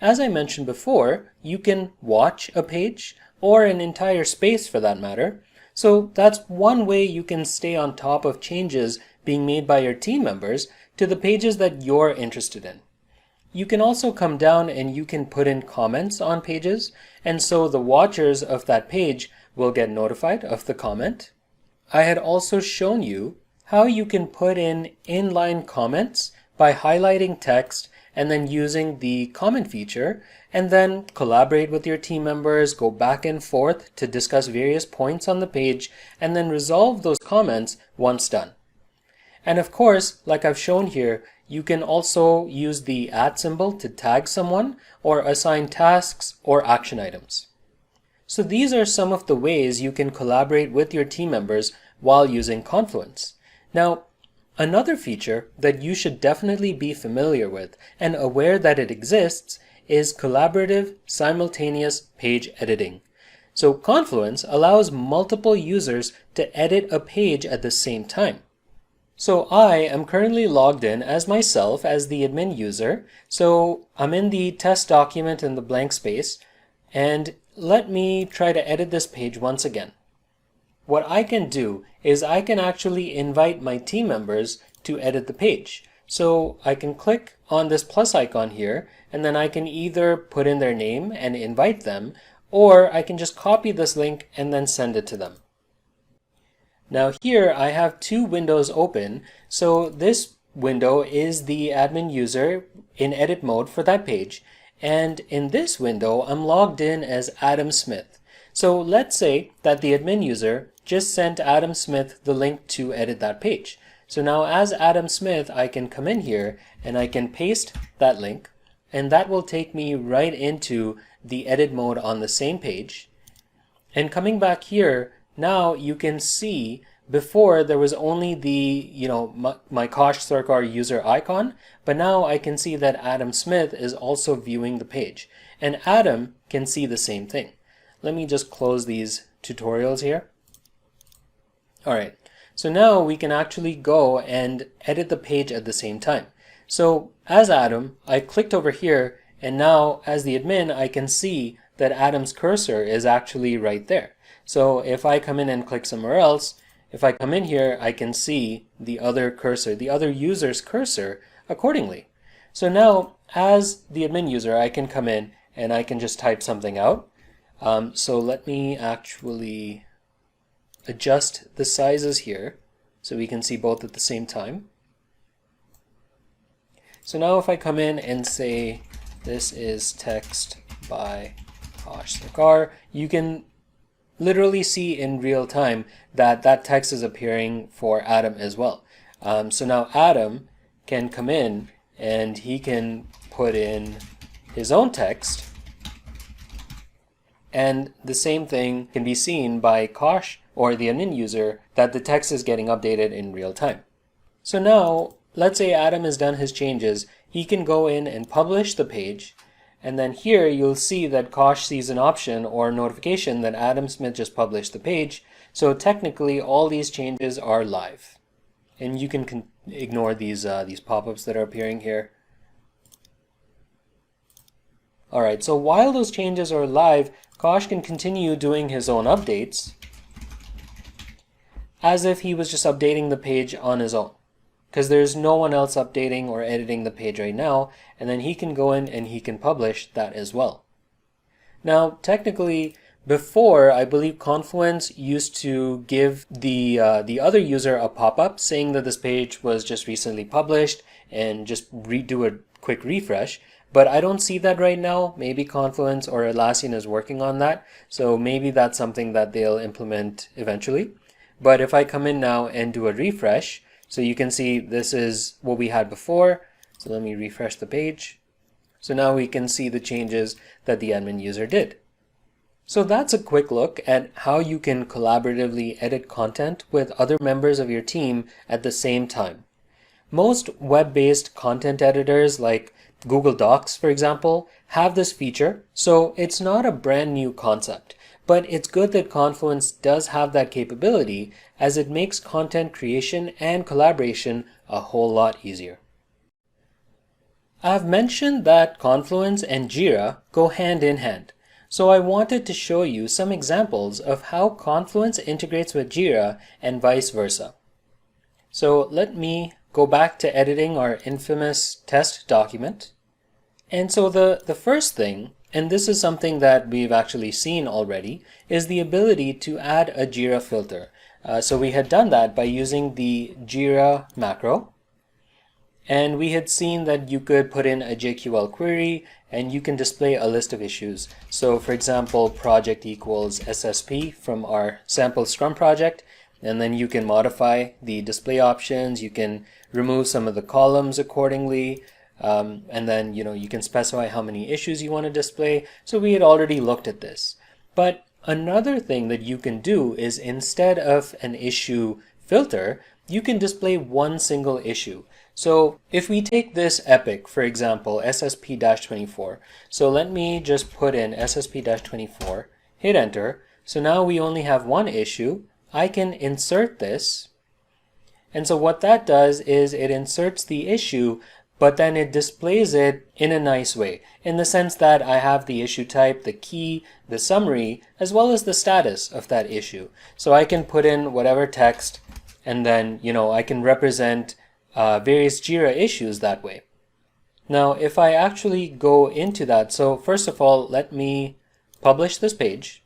Speaker 1: As I mentioned before, you can watch a page, or an entire space for that matter. So that's one way you can stay on top of changes being made by your team members to the pages that you're interested in. You can also come down and you can put in comments on pages, and so the watchers of that page will get notified of the comment. I had also shown you how you can put in inline comments by highlighting text and then using the comment feature, and then collaborate with your team members, go back and forth to discuss various points on the page, and then resolve those comments once done. And of course, like I've shown here, you can also use the @ symbol to tag someone or assign tasks or action items. So these are some of the ways you can collaborate with your team members while using Confluence. Now, another feature that you should definitely be familiar with and aware that it exists is collaborative simultaneous page editing. So Confluence allows multiple users to edit a page at the same time. So I am currently logged in as myself as the admin user. So I'm in the test document in the blank space, and let me try to edit this page once again. What I can do is I can actually invite my team members to edit the page. So I can click on this plus icon here, and then I can either put in their name and invite them, or I can just copy this link and then send it to them. Now here I have two windows open. So this window is the admin user in edit mode for that page. And in this window, I'm logged in as Adam Smith. So let's say that the admin user just sent Adam Smith the link to edit that page. So now as Adam Smith, I can come in here and I can paste that link, and that will take me right into the edit mode on the same page. And coming back here, now you can see before there was only the, my Kosh Sarkar user icon, but now I can see that Adam Smith is also viewing the page, and Adam can see the same thing. Let me just close these tutorials here. All right, so now we can actually go and edit the page at the same time. So as Adam, I clicked over here, and now as the admin, I can see that Adam's cursor is actually right there. So if I come in and click somewhere else, if I come in here, I can see the other cursor, the other user's cursor accordingly. So now as the admin user, I can come in and I can just type something out. So let me actually adjust the sizes here so we can see both at the same time. So now if I come in and say this is text by Kosh Sarkar, you can literally see in real time that that text is appearing for Adam as well. So now Adam can come in and he can put in his own text, and the same thing can be seen by Kosh or the admin user, that the text is getting updated in real time. So now let's say Adam has done his changes. He can go in and publish the page, and then here you'll see that Kosh sees an option or notification that Adam Smith just published the page. So technically all these changes are live, and you can ignore these pop-ups that are appearing here. All right, so while those changes are live, Kosh can continue doing his own updates as if he was just updating the page on his own, because there's no one else updating or editing the page right now, and then he can go in and he can publish that as well. Now, technically, before, I believe Confluence used to give the other user a pop-up saying that this page was just recently published and just do a quick refresh, but I don't see that right now. Maybe Confluence or Atlassian is working on that, so maybe that's something that they'll implement eventually. But if I come in now and do a refresh, so you can see this is what we had before. So let me refresh the page. So now we can see the changes that the admin user did. So that's a quick look at how you can collaboratively edit content with other members of your team at the same time. Most web-based content editors like Google Docs, for example, have this feature. So it's not a brand new concept, but it's good that Confluence does have that capability as it makes content creation and collaboration a whole lot easier. I've mentioned that Confluence and Jira go hand in hand. So I wanted to show you some examples of how Confluence integrates with Jira and vice versa. So let me go back to editing our infamous test document. And so the first thing, and this is something that we've actually seen already, is the ability to add a Jira filter. So we had done that by using the Jira macro. And we had seen that you could put in a JQL query and you can display a list of issues. So for example, project equals SSP from our sample Scrum project. And then you can modify the display options. You can remove some of the columns accordingly. And then, you can specify how many issues you want to display. So we had already looked at this. But another thing that you can do is instead of an issue filter, you can display one single issue. So if we take this epic, for example, SSP-24, so let me just put in SSP-24, hit enter. So now we only have one issue. I can insert this. And so what that does is it inserts the issue, but then it displays it in a nice way, in the sense that I have the issue type, the key, the summary, as well as the status of that issue. So I can put in whatever text, and then, I can represent various Jira issues that way. Now, if I actually go into that, so first of all, let me publish this page.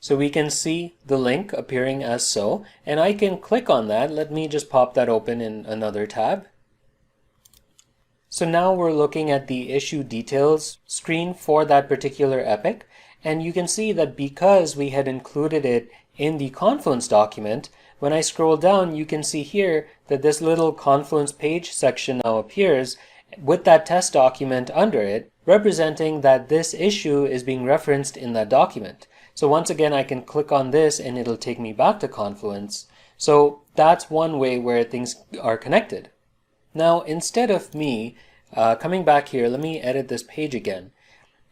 Speaker 1: So we can see the link appearing as so, and I can click on that. Let me just pop that open in another tab. So now we're looking at the issue details screen for that particular epic, and you can see that because we had included it in the Confluence document, when I scroll down, you can see here that this little Confluence page section now appears with that test document under it, representing that this issue is being referenced in that document. So once again, I can click on this and it'll take me back to Confluence. So that's one way where things are connected. Now, instead of me coming back here, let me edit this page again.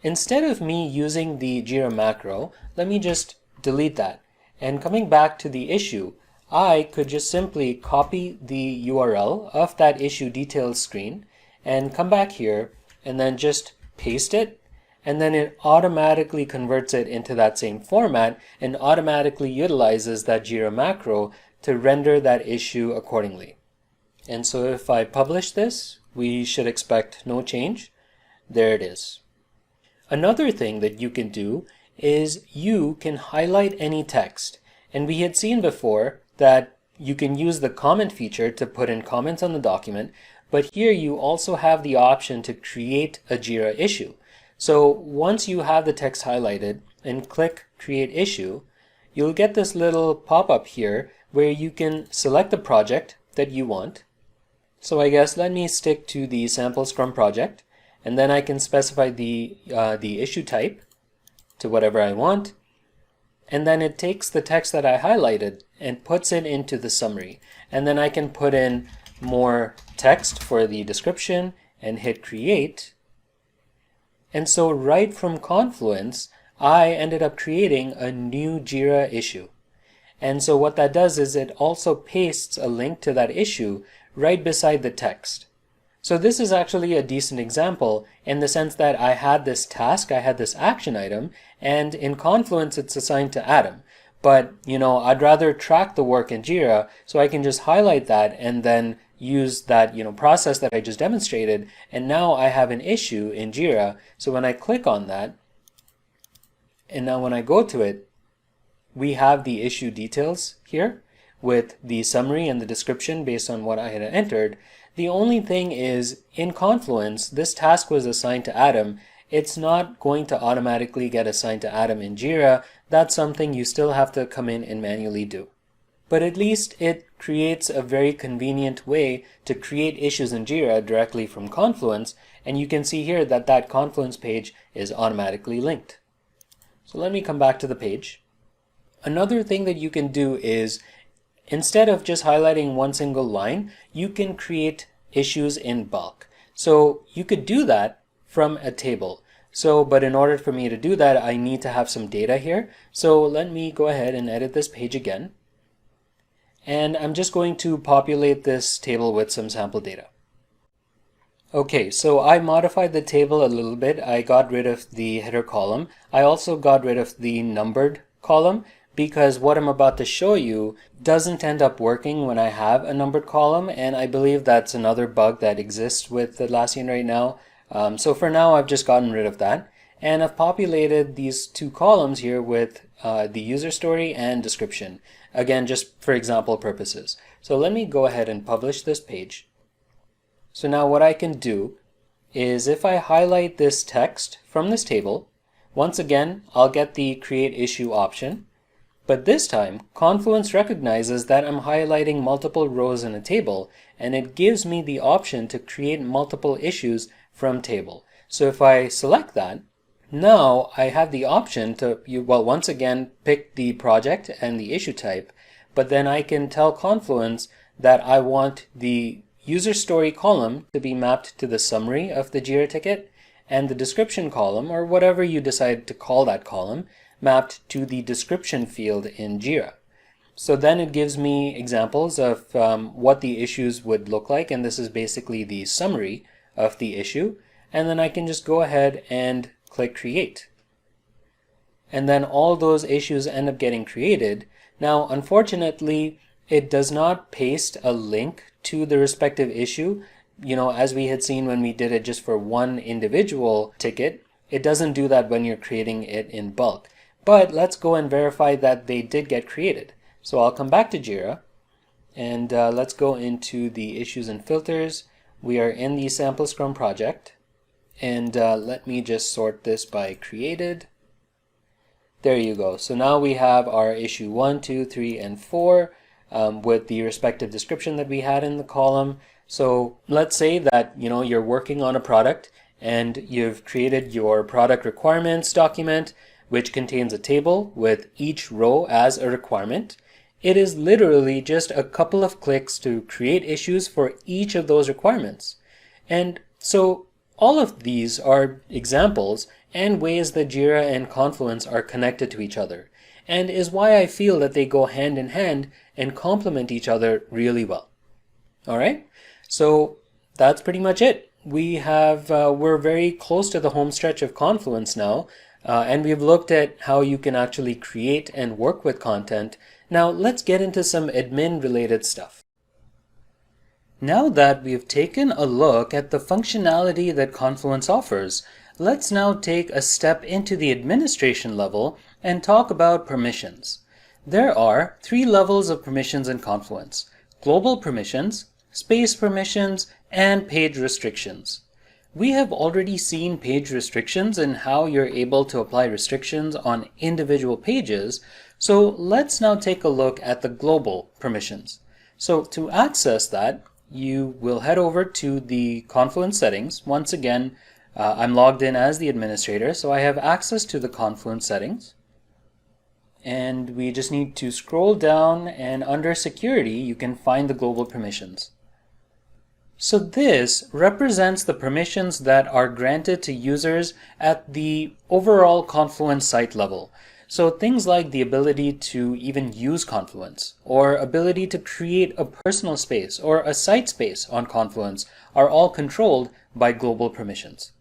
Speaker 1: Instead of me using the Jira macro, let me just delete that. And coming back to the issue, I could just simply copy the URL of that issue details screen and come back here and then just paste it, and then it automatically converts it into that same format and automatically utilizes that Jira macro to render that issue accordingly. And so if I publish this, we should expect no change. There it is. Another thing that you can do is you can highlight any text. And we had seen before that you can use the comment feature to put in comments on the document, but here you also have the option to create a Jira issue. So once you have the text highlighted and click Create Issue, you'll get this little pop-up here where you can select the project that you want. So I guess let me stick to the sample Scrum project, and then I can specify the issue type to whatever I want. And then it takes the text that I highlighted and puts it into the summary. And then I can put in more text for the description and hit create. And so right from Confluence, I ended up creating a new Jira issue. And so what that does is it also pastes a link to that issue right beside the text. So this is actually a decent example in the sense that I had this task, I had this action item, and in Confluence it's assigned to Adam. But, I'd rather track the work in Jira, so I can just highlight that and then use that, process that I just demonstrated, and now I have an issue in Jira. So when I click on that, and now when I go to it, we have the issue details here with the summary and the description based on what I had entered. The only thing is, in Confluence, this task was assigned to Adam. It's not going to automatically get assigned to Adam in Jira. That's something you still have to come in and manually do. But at least it creates a very convenient way to create issues in Jira directly from Confluence, and you can see here that that Confluence page is automatically linked. So let me come back to the page. Another thing that you can do is, instead of just highlighting one single line, you can create issues in bulk. So you could do that from a table. But in order for me to do that, I need to have some data here. So let me go ahead and edit this page again. And I'm just going to populate this table with some sample data. Okay, so I modified the table a little bit. I got rid of the header column. I also got rid of the numbered column because what I'm about to show you doesn't end up working when I have a numbered column, and I believe that's another bug that exists with Atlassian right now. So for now, I've just gotten rid of that. And I've populated these two columns here with the user story and description. Again, just for example purposes. So let me go ahead and publish this page. So now what I can do is if I highlight this text from this table, once again, I'll get the create issue option. But this time, Confluence recognizes that I'm highlighting multiple rows in a table, and it gives me the option to create multiple issues from table. So if I select that, now I have the option to, once again, pick the project and the issue type, but then I can tell Confluence that I want the user story column to be mapped to the summary of the Jira ticket, and the description column, or whatever you decide to call that column, mapped to the description field in Jira. So then it gives me examples of what the issues would look like, and this is basically the summary of the issue, and then I can just go ahead and click create. And then all those issues end up getting created. Now, unfortunately, it does not paste a link to the respective issue. As we had seen when we did it just for one individual ticket, it doesn't do that when you're creating it in bulk. But let's go and verify that they did get created. So I'll come back to Jira, and let's go into the issues and filters. We are in the sample Scrum project, and let me just sort this by created. There you go. So now we have our issue 1, 2, 3, and 4 with the respective description that we had in the column. So let's say that you're working on a product and you've created your product requirements document, which contains a table with each row as a requirement. It is literally just a couple of clicks to create issues for each of those requirements. And so all of these are examples and ways that Jira and Confluence are connected to each other, and is why I feel that they go hand in hand and complement each other really well. All right, so that's pretty much it. We're very close to the home stretch of Confluence now, and we've looked at how you can actually create and work with content. Now let's get into some admin related stuff. Now that we've taken a look at the functionality that Confluence offers, let's now take a step into the administration level and talk about permissions. There are 3 levels of permissions in Confluence: global permissions, space permissions, and page restrictions. We have already seen page restrictions and how you're able to apply restrictions on individual pages, so let's now take a look at the global permissions. So to access that, you will head over to the Confluence settings. Once again, I'm logged in as the administrator, so I have access to the Confluence settings. And we just need to scroll down, and under security, you can find the global permissions. So this represents the permissions that are granted to users at the overall Confluence site level. So things like the ability to even use Confluence, or ability to create a personal space or a site space on Confluence are all controlled by global permissions.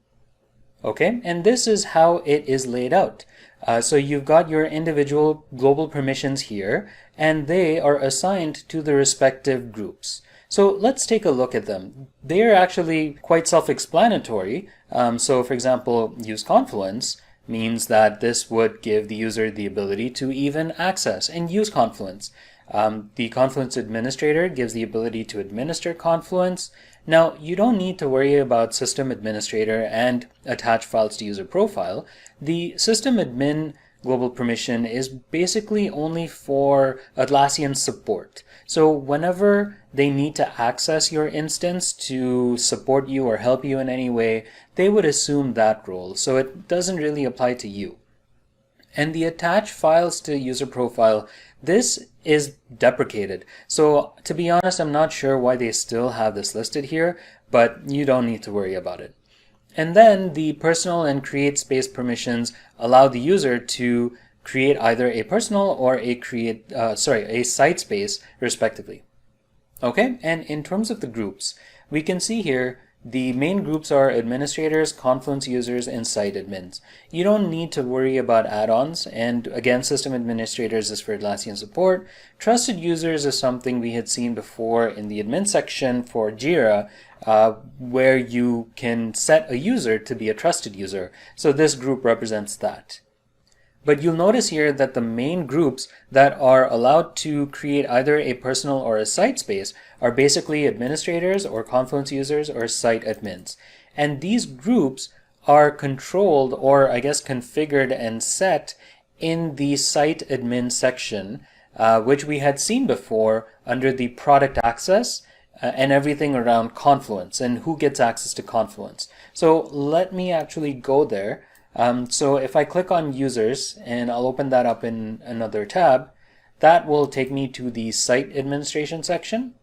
Speaker 1: Okay, and this is how it is laid out. So you've got your individual global permissions here, and they are assigned to the respective groups. So let's take a look at them. They are actually quite self-explanatory. So for example, use Confluence means that this would give the user the ability to even access and use Confluence. The Confluence Administrator gives the ability to administer Confluence. Now, you don't need to worry about System Administrator and attach files to user profile. The System Admin global permission is basically only for Atlassian support. So whenever they need to access your instance to support you or help you in any way, they would assume that role. So it doesn't really apply to you. And the attach files to user profile, this is deprecated. So to be honest, I'm not sure why they still have this listed here, but you don't need to worry about it. And then the personal and create space permissions allow the user to create either a personal or a site space respectively. Okay, and in terms of the groups, we can see here the main groups are administrators, Confluence users, and site admins. You don't need to worry about add-ons, and again, system administrators is for Atlassian support. Trusted users is something we had seen before in the admin section for Jira, where you can set a user to be a trusted user. So this group represents that. But you'll notice here that the main groups that are allowed to create either a personal or a site space are basically administrators or Confluence users or site admins. And these groups are controlled, or I guess configured and set in the site admin section, which we had seen before under the product access and everything around Confluence and who gets access to Confluence. So let me actually go there. So if I click on users, and I'll open that up in another tab, that will take me to the site administration section.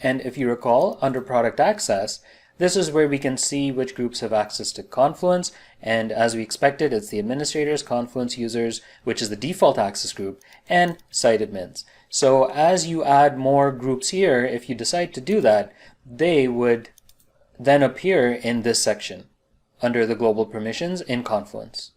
Speaker 1: And if you recall, under product access, this is where we can see which groups have access to Confluence. And as we expected, it's the administrators, Confluence users, which is the default access group, and site admins. So as you add more groups here, if you decide to do that, they would then appear in this section under the global permissions in Confluence.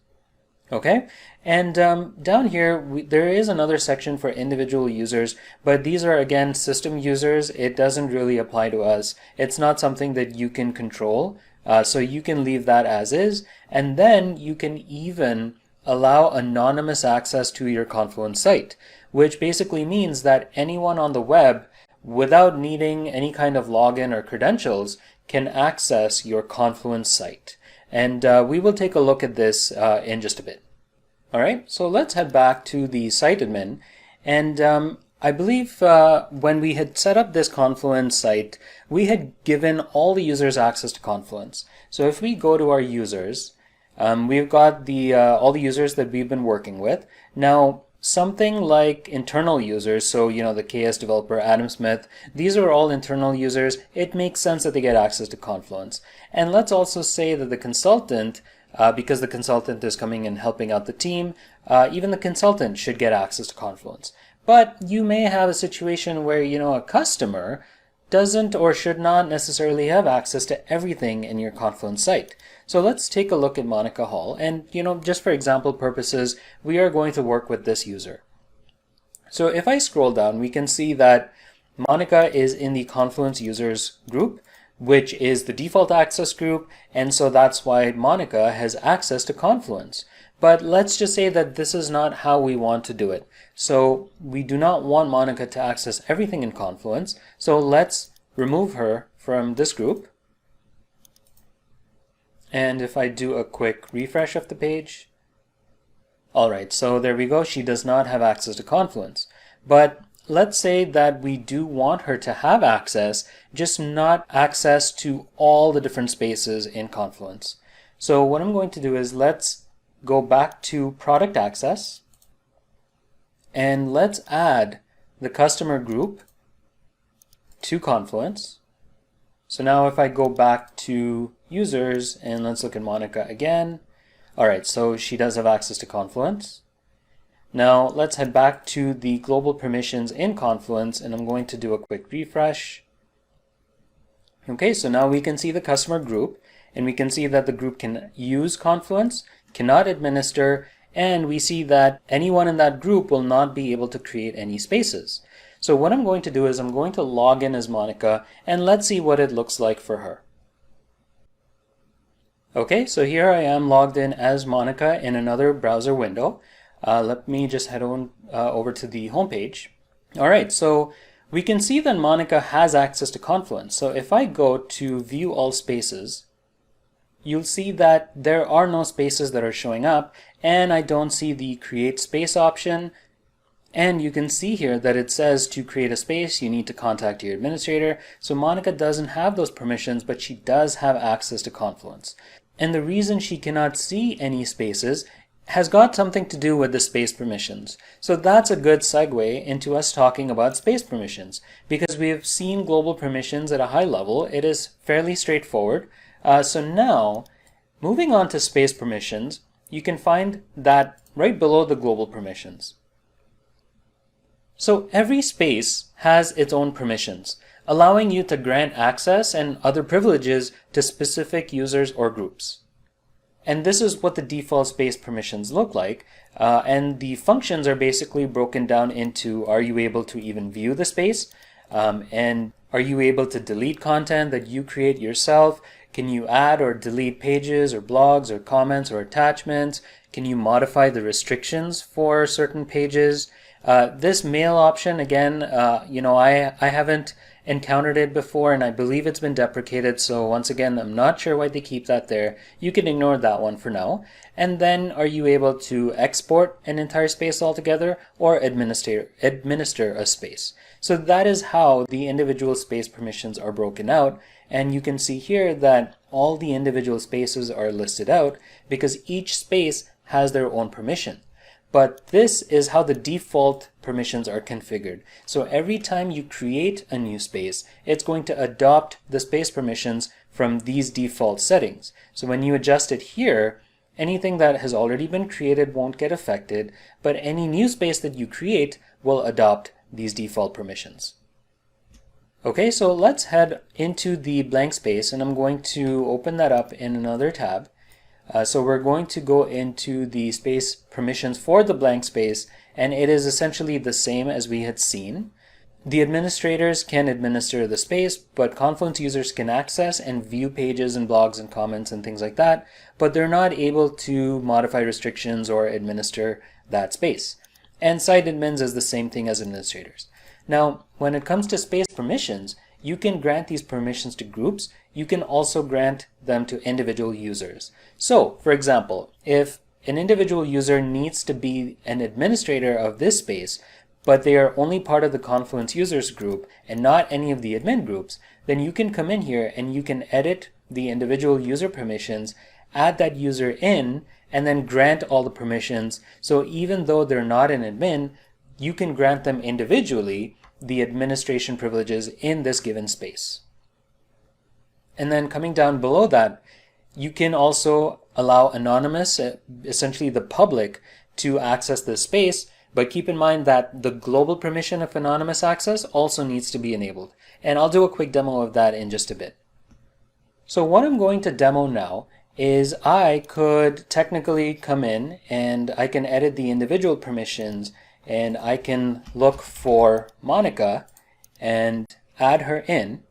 Speaker 1: Okay, and down here there is another section for individual users, but these are again system users. It doesn't really apply to us. It's not something that you can control, so you can leave that as is, and then you can even allow anonymous access to your Confluence site, which basically means that anyone on the web, without needing any kind of login or credentials, can access your Confluence site. And we will take a look at this in just a bit. All right, so let's head back to the site admin. And I believe when we had set up this Confluence site, we had given all the users access to Confluence. So if we go to our users, we've got all the users that we've been working with. Now, something like internal users, so the KS developer, Adam Smith, these are all internal users. It makes sense that they get access to Confluence. And let's also say that the consultant, because the consultant is coming and helping out the team, even the consultant should get access to Confluence. But you may have a situation where a customer doesn't or should not necessarily have access to everything in your Confluence site. So let's take a look at Monica Hall, and just for example purposes, we are going to work with this user. So if I scroll down, we can see that Monica is in the Confluence users group, which is the default access group, and so that's why Monica has access to Confluence. But let's just say that this is not how we want to do it. So we do not want Monica to access everything in Confluence, so let's remove her from this group. And if I do a quick refresh of the page, alright, so there we go, she does not have access to Confluence. But let's say that we do want her to have access, just not access to all the different spaces in Confluence. So what I'm going to do is let's go back to product access, and let's add the customer group to Confluence. So now if I go back to users and let's look at Monica again. Alright, so she does have access to Confluence. Now let's head back to the global permissions in Confluence, and I'm going to do a quick refresh. Okay, so now we can see the customer group, and we can see that the group can use Confluence, cannot administer, and we see that anyone in that group will not be able to create any spaces. So what I'm going to do is I'm going to log in as Monica, and let's see what it looks like for her. Okay, so here I am logged in as Monica in another browser window. Let me just head on over to the home page. Alright, so we can see that Monica has access to Confluence. So if I go to view all spaces, you'll see that there are no spaces that are showing up, and I don't see the create space option. And you can see here that it says to create a space, you need to contact your administrator. So Monica doesn't have those permissions, but she does have access to Confluence. And the reason she cannot see any spaces has got something to do with the space permissions. So that's a good segue into us talking about space permissions. Because we have seen global permissions at a high level, it is fairly straightforward. So now, moving on to space permissions, you can find that right below the global permissions. So every space has its own permissions, allowing you to grant access and other privileges to specific users or groups. And this is what the default space permissions look like. And the functions are basically broken down into, are you able to even view the space? And are you able to delete content that you create yourself? Can you add or delete pages or blogs or comments or attachments? Can you modify the restrictions for certain pages? This mail option, again, I haven't encountered it before, and I believe it's been deprecated, so once again, I'm not sure why they keep that there. You can ignore that one for now. And then, are you able to export an entire space altogether or administer a space? So that is how the individual space permissions are broken out, and you can see here that all the individual spaces are listed out because each space has their own permission. But this is how the default permissions are configured. So every time you create a new space, it's going to adopt the space permissions from these default settings. So when you adjust it here, anything that has already been created won't get affected, but any new space that you create will adopt these default permissions. Okay, so let's head into the blank space, and I'm going to open that up in another tab. So we're going to go into the space permissions for the blank space, and it is essentially the same as we had seen. The administrators can administer the space, but Confluence users can access and view pages and blogs and comments and things like that, but they're not able to modify restrictions or administer that space. And site admins is the same thing as administrators. Now, when it comes to space permissions, you can grant these permissions to groups. You can also grant them to individual users. So, for example, if an individual user needs to be an administrator of this space, but they are only part of the Confluence users group and not any of the admin groups, then you can come in here and you can edit the individual user permissions, add that user in, and then grant all the permissions. So even though they're not an admin, you can grant them individually the administration privileges in this given space. And then coming down below that, you can also allow anonymous, essentially the public, to access this space, but keep in mind that the global permission of anonymous access also needs to be enabled. And I'll do a quick demo of that in just a bit. So what I'm going to demo now is I could technically come in and I can edit the individual permissions, and I can look for Monica and add her in.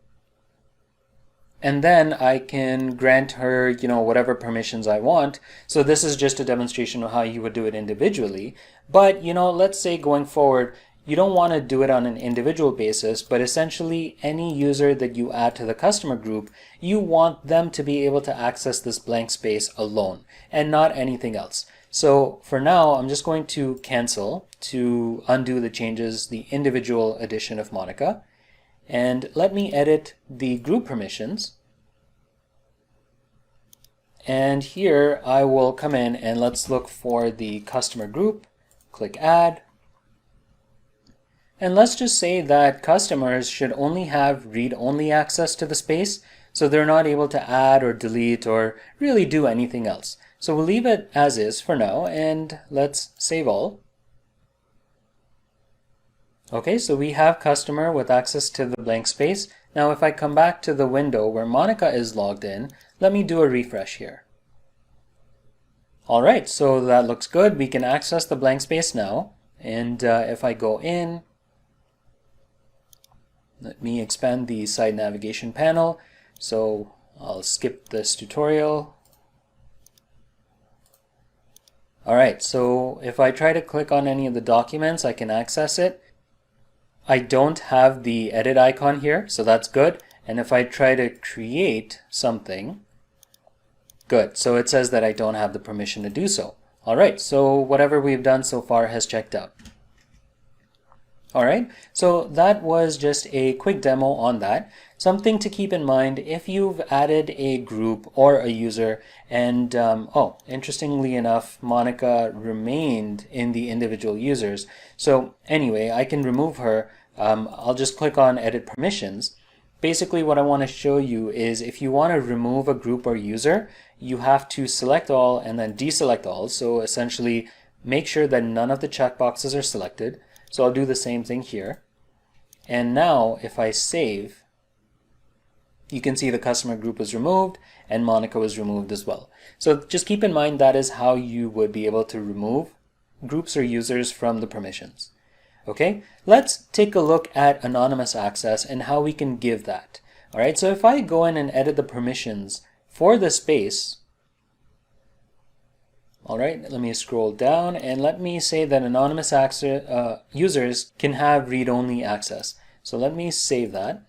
Speaker 1: And then I can grant her, whatever permissions I want. So this is just a demonstration of how you would do it individually. But, let's say going forward, you don't want to do it on an individual basis, but essentially any user that you add to the customer group, you want them to be able to access this blank space alone and not anything else. So for now, I'm just going to cancel to undo the changes, the individual addition of Monica. And let me edit the group permissions. And here I will come in and let's look for the customer group, click add. And let's just say that customers should only have read-only access to the space, so they're not able to add or delete or really do anything else. So we'll leave it as is for now, and let's save all. Okay, so we have customer with access to the blank space. Now if I come back to the window where Monica is logged in, let me do a refresh here. Alright, so that looks good. We can access the blank space now. And if I go in, let me expand the side navigation panel. So I'll skip this tutorial. Alright, so if I try to click on any of the documents, I can access it. I don't have the edit icon here, so that's good. And if I try to create something, good. So it says that I don't have the permission to do so. Alright, so whatever we've done so far has checked out. Alright, so that was just a quick demo on that. something to keep in mind if you've added a group or a user and, oh, interestingly enough, Monica remained in the individual users. So anyway, I can remove her. I'll just click on Edit Permissions. Basically, what I want to show you is if you want to remove a group or user, you have to select all and then deselect all. So essentially, make sure that none of the checkboxes are selected. So I'll do the same thing here. And now, if I save, you can see the customer group was removed and Monica was removed as well. So just keep in mind that is how you would be able to remove groups or users from the permissions. Okay, let's take a look at anonymous access and how we can give that. All right, so if I go in and edit the permissions for the space, all right, let me scroll down and let me say that anonymous access, users can have read-only access. So let me save that.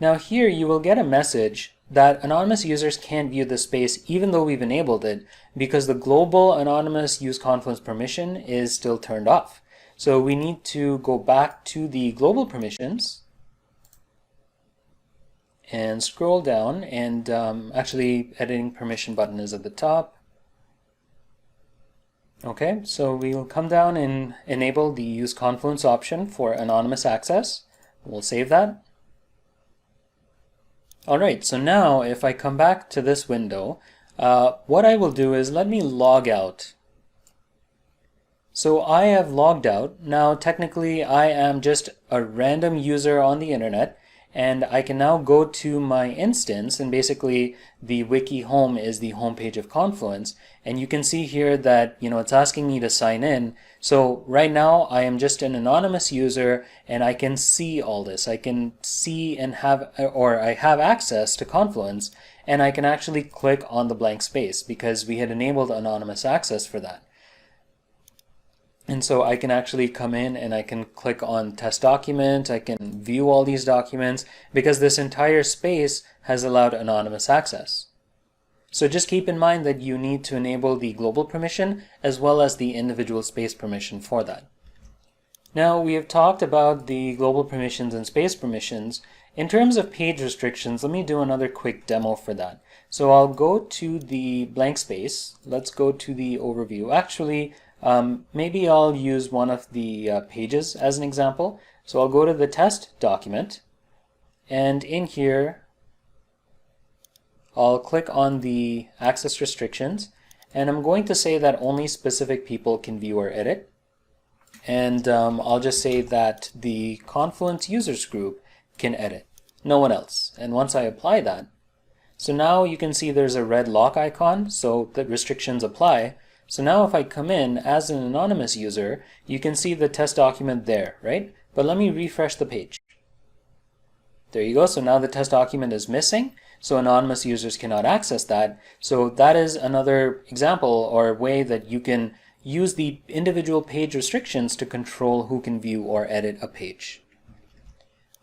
Speaker 1: Now here you will get a message that anonymous users can't view the space even though we've enabled it because the global anonymous use Confluence permission is still turned off. So we need to go back to the global permissions and scroll down, and actually editing permission button is at the top. Okay, so we'll come down and enable the use Confluence option for anonymous access. We'll save that. Alright, so now if I come back to this window, what I will do is let me log out. So I have logged out. Now technically I am just a random user on the internet, and I can now go to my instance, and basically the wiki home is the home page of Confluence, and you can see here that it's asking me to sign in. So right now I am just an anonymous user and I can see all this. I can see and I have access to Confluence, and I can actually click on the blank space because we had enabled anonymous access for that. And so I can actually come in and I can click on test document. I can view all these documents because this entire space has allowed anonymous access. So just keep in mind that you need to enable the global permission as well as the individual space permission for that. Now we have talked about the global permissions and space permissions. In terms of page restrictions, let me do another quick demo for that. So I'll go to the blank space. Let's go to the overview. Actually, maybe I'll use one of the pages as an example. So I'll go to the test document, and in here I'll click on the access restrictions, and I'm going to say that only specific people can view or edit. And I'll just say that the Confluence users group can edit, no one else. And once I apply that, so now you can see there's a red lock icon, so the restrictions apply. So now if I come in as an anonymous user, you can see the test document there, right? But let me refresh the page. There you go. So now the test document is missing, so anonymous users cannot access that. So that is another example or way that you can use the individual page restrictions to control who can view or edit a page.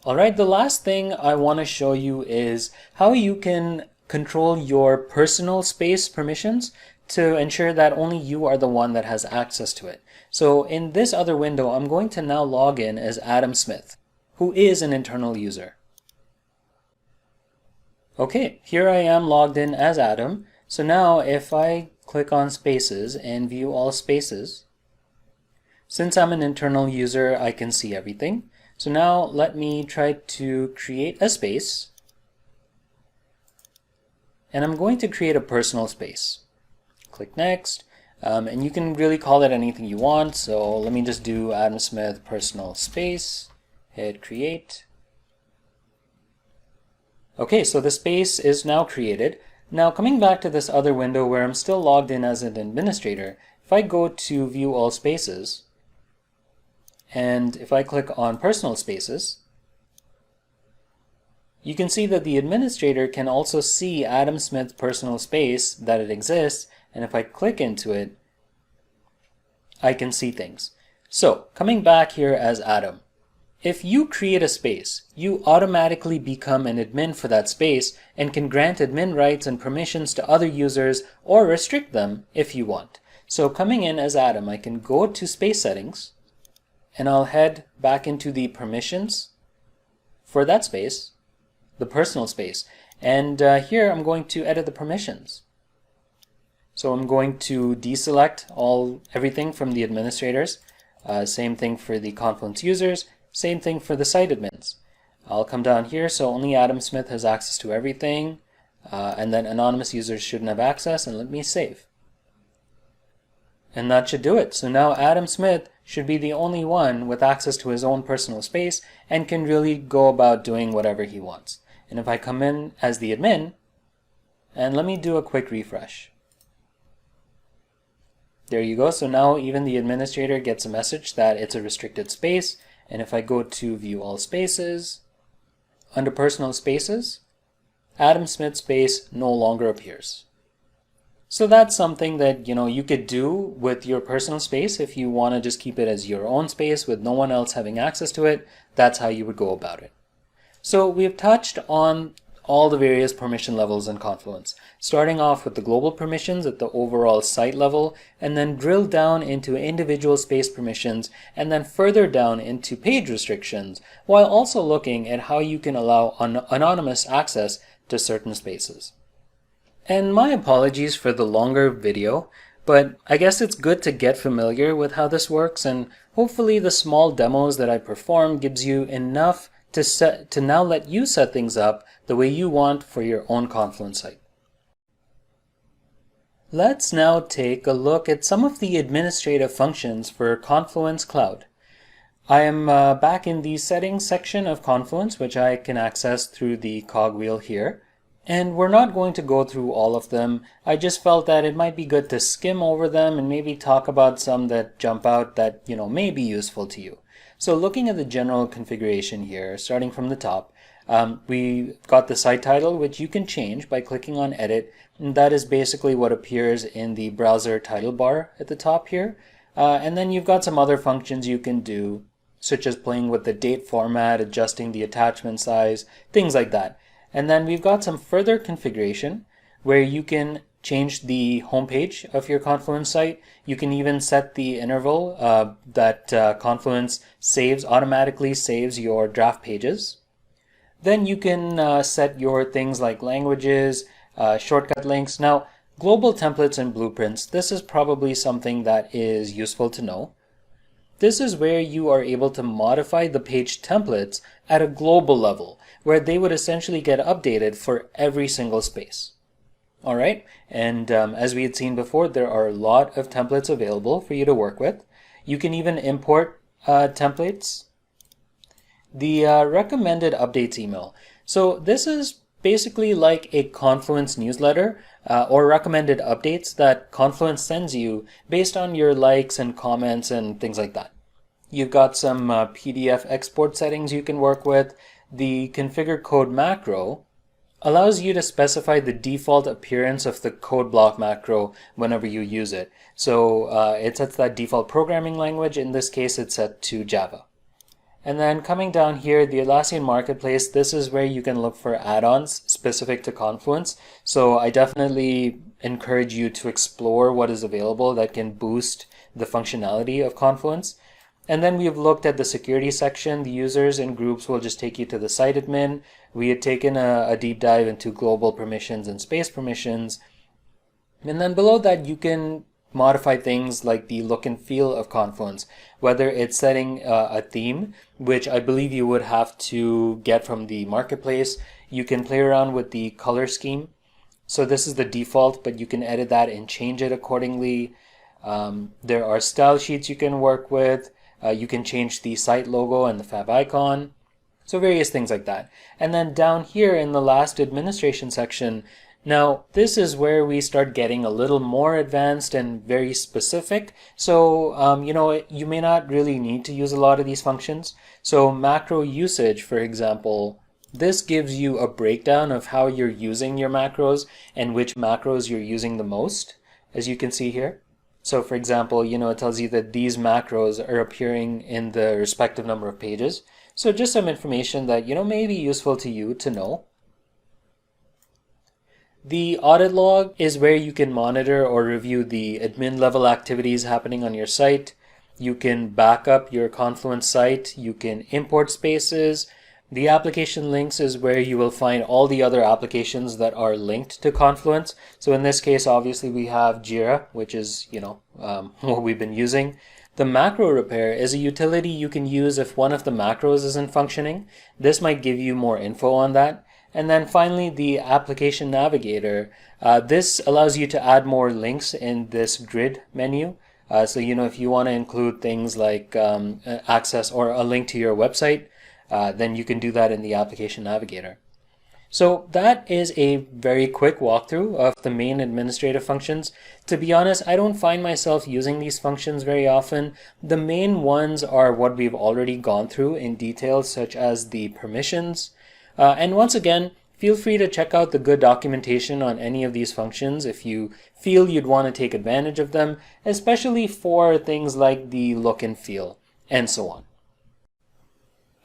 Speaker 1: All right, the last thing I want to show you is how you can control your personal space permissions to ensure that only you are the one that has access to it. So in this other window, I'm going to now log in as Adam Smith, who is an internal user. Okay, here I am logged in as Adam. So now if I click on spaces and view all spaces, since I'm an internal user, I can see everything. So now let me try to create a space, and I'm going to create a personal space. Click next, and you can really call it anything you want. So let me just do Adam Smith personal space, hit create. Okay, so the space is now created. Now coming back to this other window where I'm still logged in as an administrator, if I go to view all spaces, and if I click on personal spaces, you can see that the administrator can also see Adam Smith's personal space, that it exists, and if I click into it, I can see things. So coming back here as Adam, if you create a space, you automatically become an admin for that space and can grant admin rights and permissions to other users or restrict them if you want. So coming in as Adam, I can go to space settings and I'll head back into the permissions for that space, the personal space. And here I'm going to edit the permissions. So I'm going to deselect everything from the administrators. Same thing for the Confluence users. Same thing for the site admins. I'll come down here, so only Adam Smith has access to everything. And then anonymous users shouldn't have access, and let me save. And that should do it. So now Adam Smith should be the only one with access to his own personal space and can really go about doing whatever he wants. And if I come in as the admin, and let me do a quick refresh. There you go. So now even the administrator gets a message that it's a restricted space. And if I go to view all spaces, under personal spaces, Adam Smith's space no longer appears. So that's something that you could do with your personal space. If you want to just keep it as your own space with no one else having access to it, that's how you would go about it. So we've touched on all the various permission levels in Confluence, starting off with the global permissions at the overall site level, and then drill down into individual space permissions, and then further down into page restrictions, while also looking at how you can allow anonymous access to certain spaces. And my apologies for the longer video, but I guess it's good to get familiar with how this works, and hopefully the small demos that I perform gives you enough to now let you set things up the way you want for your own Confluence site. Let's now take a look at some of the administrative functions for Confluence Cloud. I am back in the settings section of Confluence, which I can access through the cogwheel here. And we're not going to go through all of them. I just felt that it might be good to skim over them and maybe talk about some that jump out that may be useful to you. So looking at the general configuration here, starting from the top, we got the site title, which you can change by clicking on Edit. And that is basically what appears in the browser title bar at the top here. And then you've got some other functions you can do, such as playing with the date format, adjusting the attachment size, things like that. And then we've got some further configuration where you can change the homepage of your Confluence site. You can even set the interval that Confluence automatically saves your draft pages. Then you can set your things like languages, shortcut links. Now, global templates and blueprints, this is probably something that is useful to know. This is where you are able to modify the page templates at a global level, where they would essentially get updated for every single space. All right, and as we had seen before, there are a lot of templates available for you to work with. You can even import templates. The recommended updates email. So this is basically like a Confluence newsletter or recommended updates that Confluence sends you based on your likes and comments and things like that. You've got some PDF export settings you can work with. The configure code macro allows you to specify the default appearance of the code block macro whenever you use it. So it sets that default programming language. In this case, it's set to Java. And then coming down here, the Atlassian Marketplace, this is where you can look for add-ons specific to Confluence. So I definitely encourage you to explore what is available that can boost the functionality of Confluence. And then we've looked at the security section. The users and groups will just take you to the site admin. We had taken a deep dive into global permissions and space permissions. And then below that, you can modify things like the look and feel of Confluence, whether it's setting a theme, which I believe you would have to get from the marketplace. You can play around with the color scheme. So this is the default, but you can edit that and change it accordingly. There are style sheets you can work with. You can change the site logo and the fab icon. So various things like that. And then down here in the last administration section, now this is where we start getting a little more advanced and very specific. So, you may not really need to use a lot of these functions. So macro usage, for example, this gives you a breakdown of how you're using your macros and which macros you're using the most, as you can see here. So for example, it tells you that these macros are appearing in the respective number of pages. So just some information that, may be useful to you to know. The audit log is where you can monitor or review the admin level activities happening on your site. You can back up your Confluence site. You can import spaces. The application links is where you will find all the other applications that are linked to Confluence. So in this case, obviously we have Jira, which is, what we've been using. The macro repair is a utility you can use if one of the macros isn't functioning. This might give you more info on that. And then finally, the application navigator. This allows you to add more links in this grid menu. So, if you want to include things like access or a link to your website, then you can do that in the application navigator. So that is a very quick walkthrough of the main administrative functions. To be honest, I don't find myself using these functions very often. The main ones are what we've already gone through in detail, such as the permissions. And once again, feel free to check out the good documentation on any of these functions if you feel you'd want to take advantage of them, especially for things like the look and feel, and so on.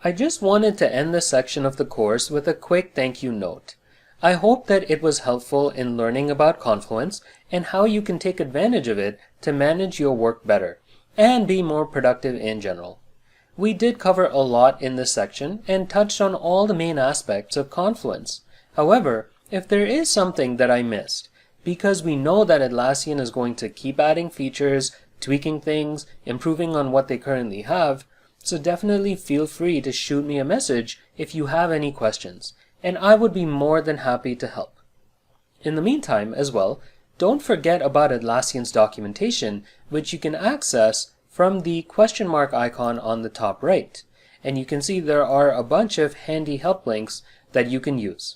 Speaker 1: I just wanted to end this section of the course with a quick thank you note. I hope that it was helpful in learning about Confluence and how you can take advantage of it to manage your work better and be more productive in general. We did cover a lot in this section and touched on all the main aspects of Confluence. However, if there is something that I missed, because we know that Atlassian is going to keep adding features, tweaking things, improving on what they currently have, so definitely feel free to shoot me a message if you have any questions, and I would be more than happy to help. In the meantime, as well, don't forget about Atlassian's documentation, which you can access from the question mark icon on the top right, and you can see there are a bunch of handy help links that you can use.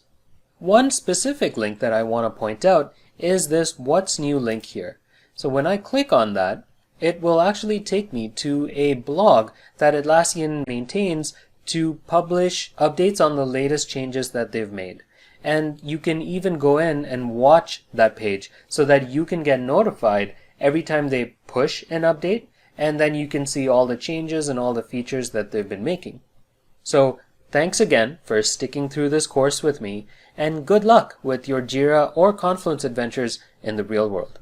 Speaker 1: One specific link that I want to point out is this What's New link here. So when I click on that, it will actually take me to a blog that Atlassian maintains to publish updates on the latest changes that they've made. And you can even go in and watch that page so that you can get notified every time they push an update, and then you can see all the changes and all the features that they've been making. So thanks again for sticking through this course with me, and good luck with your Jira or Confluence adventures in the real world.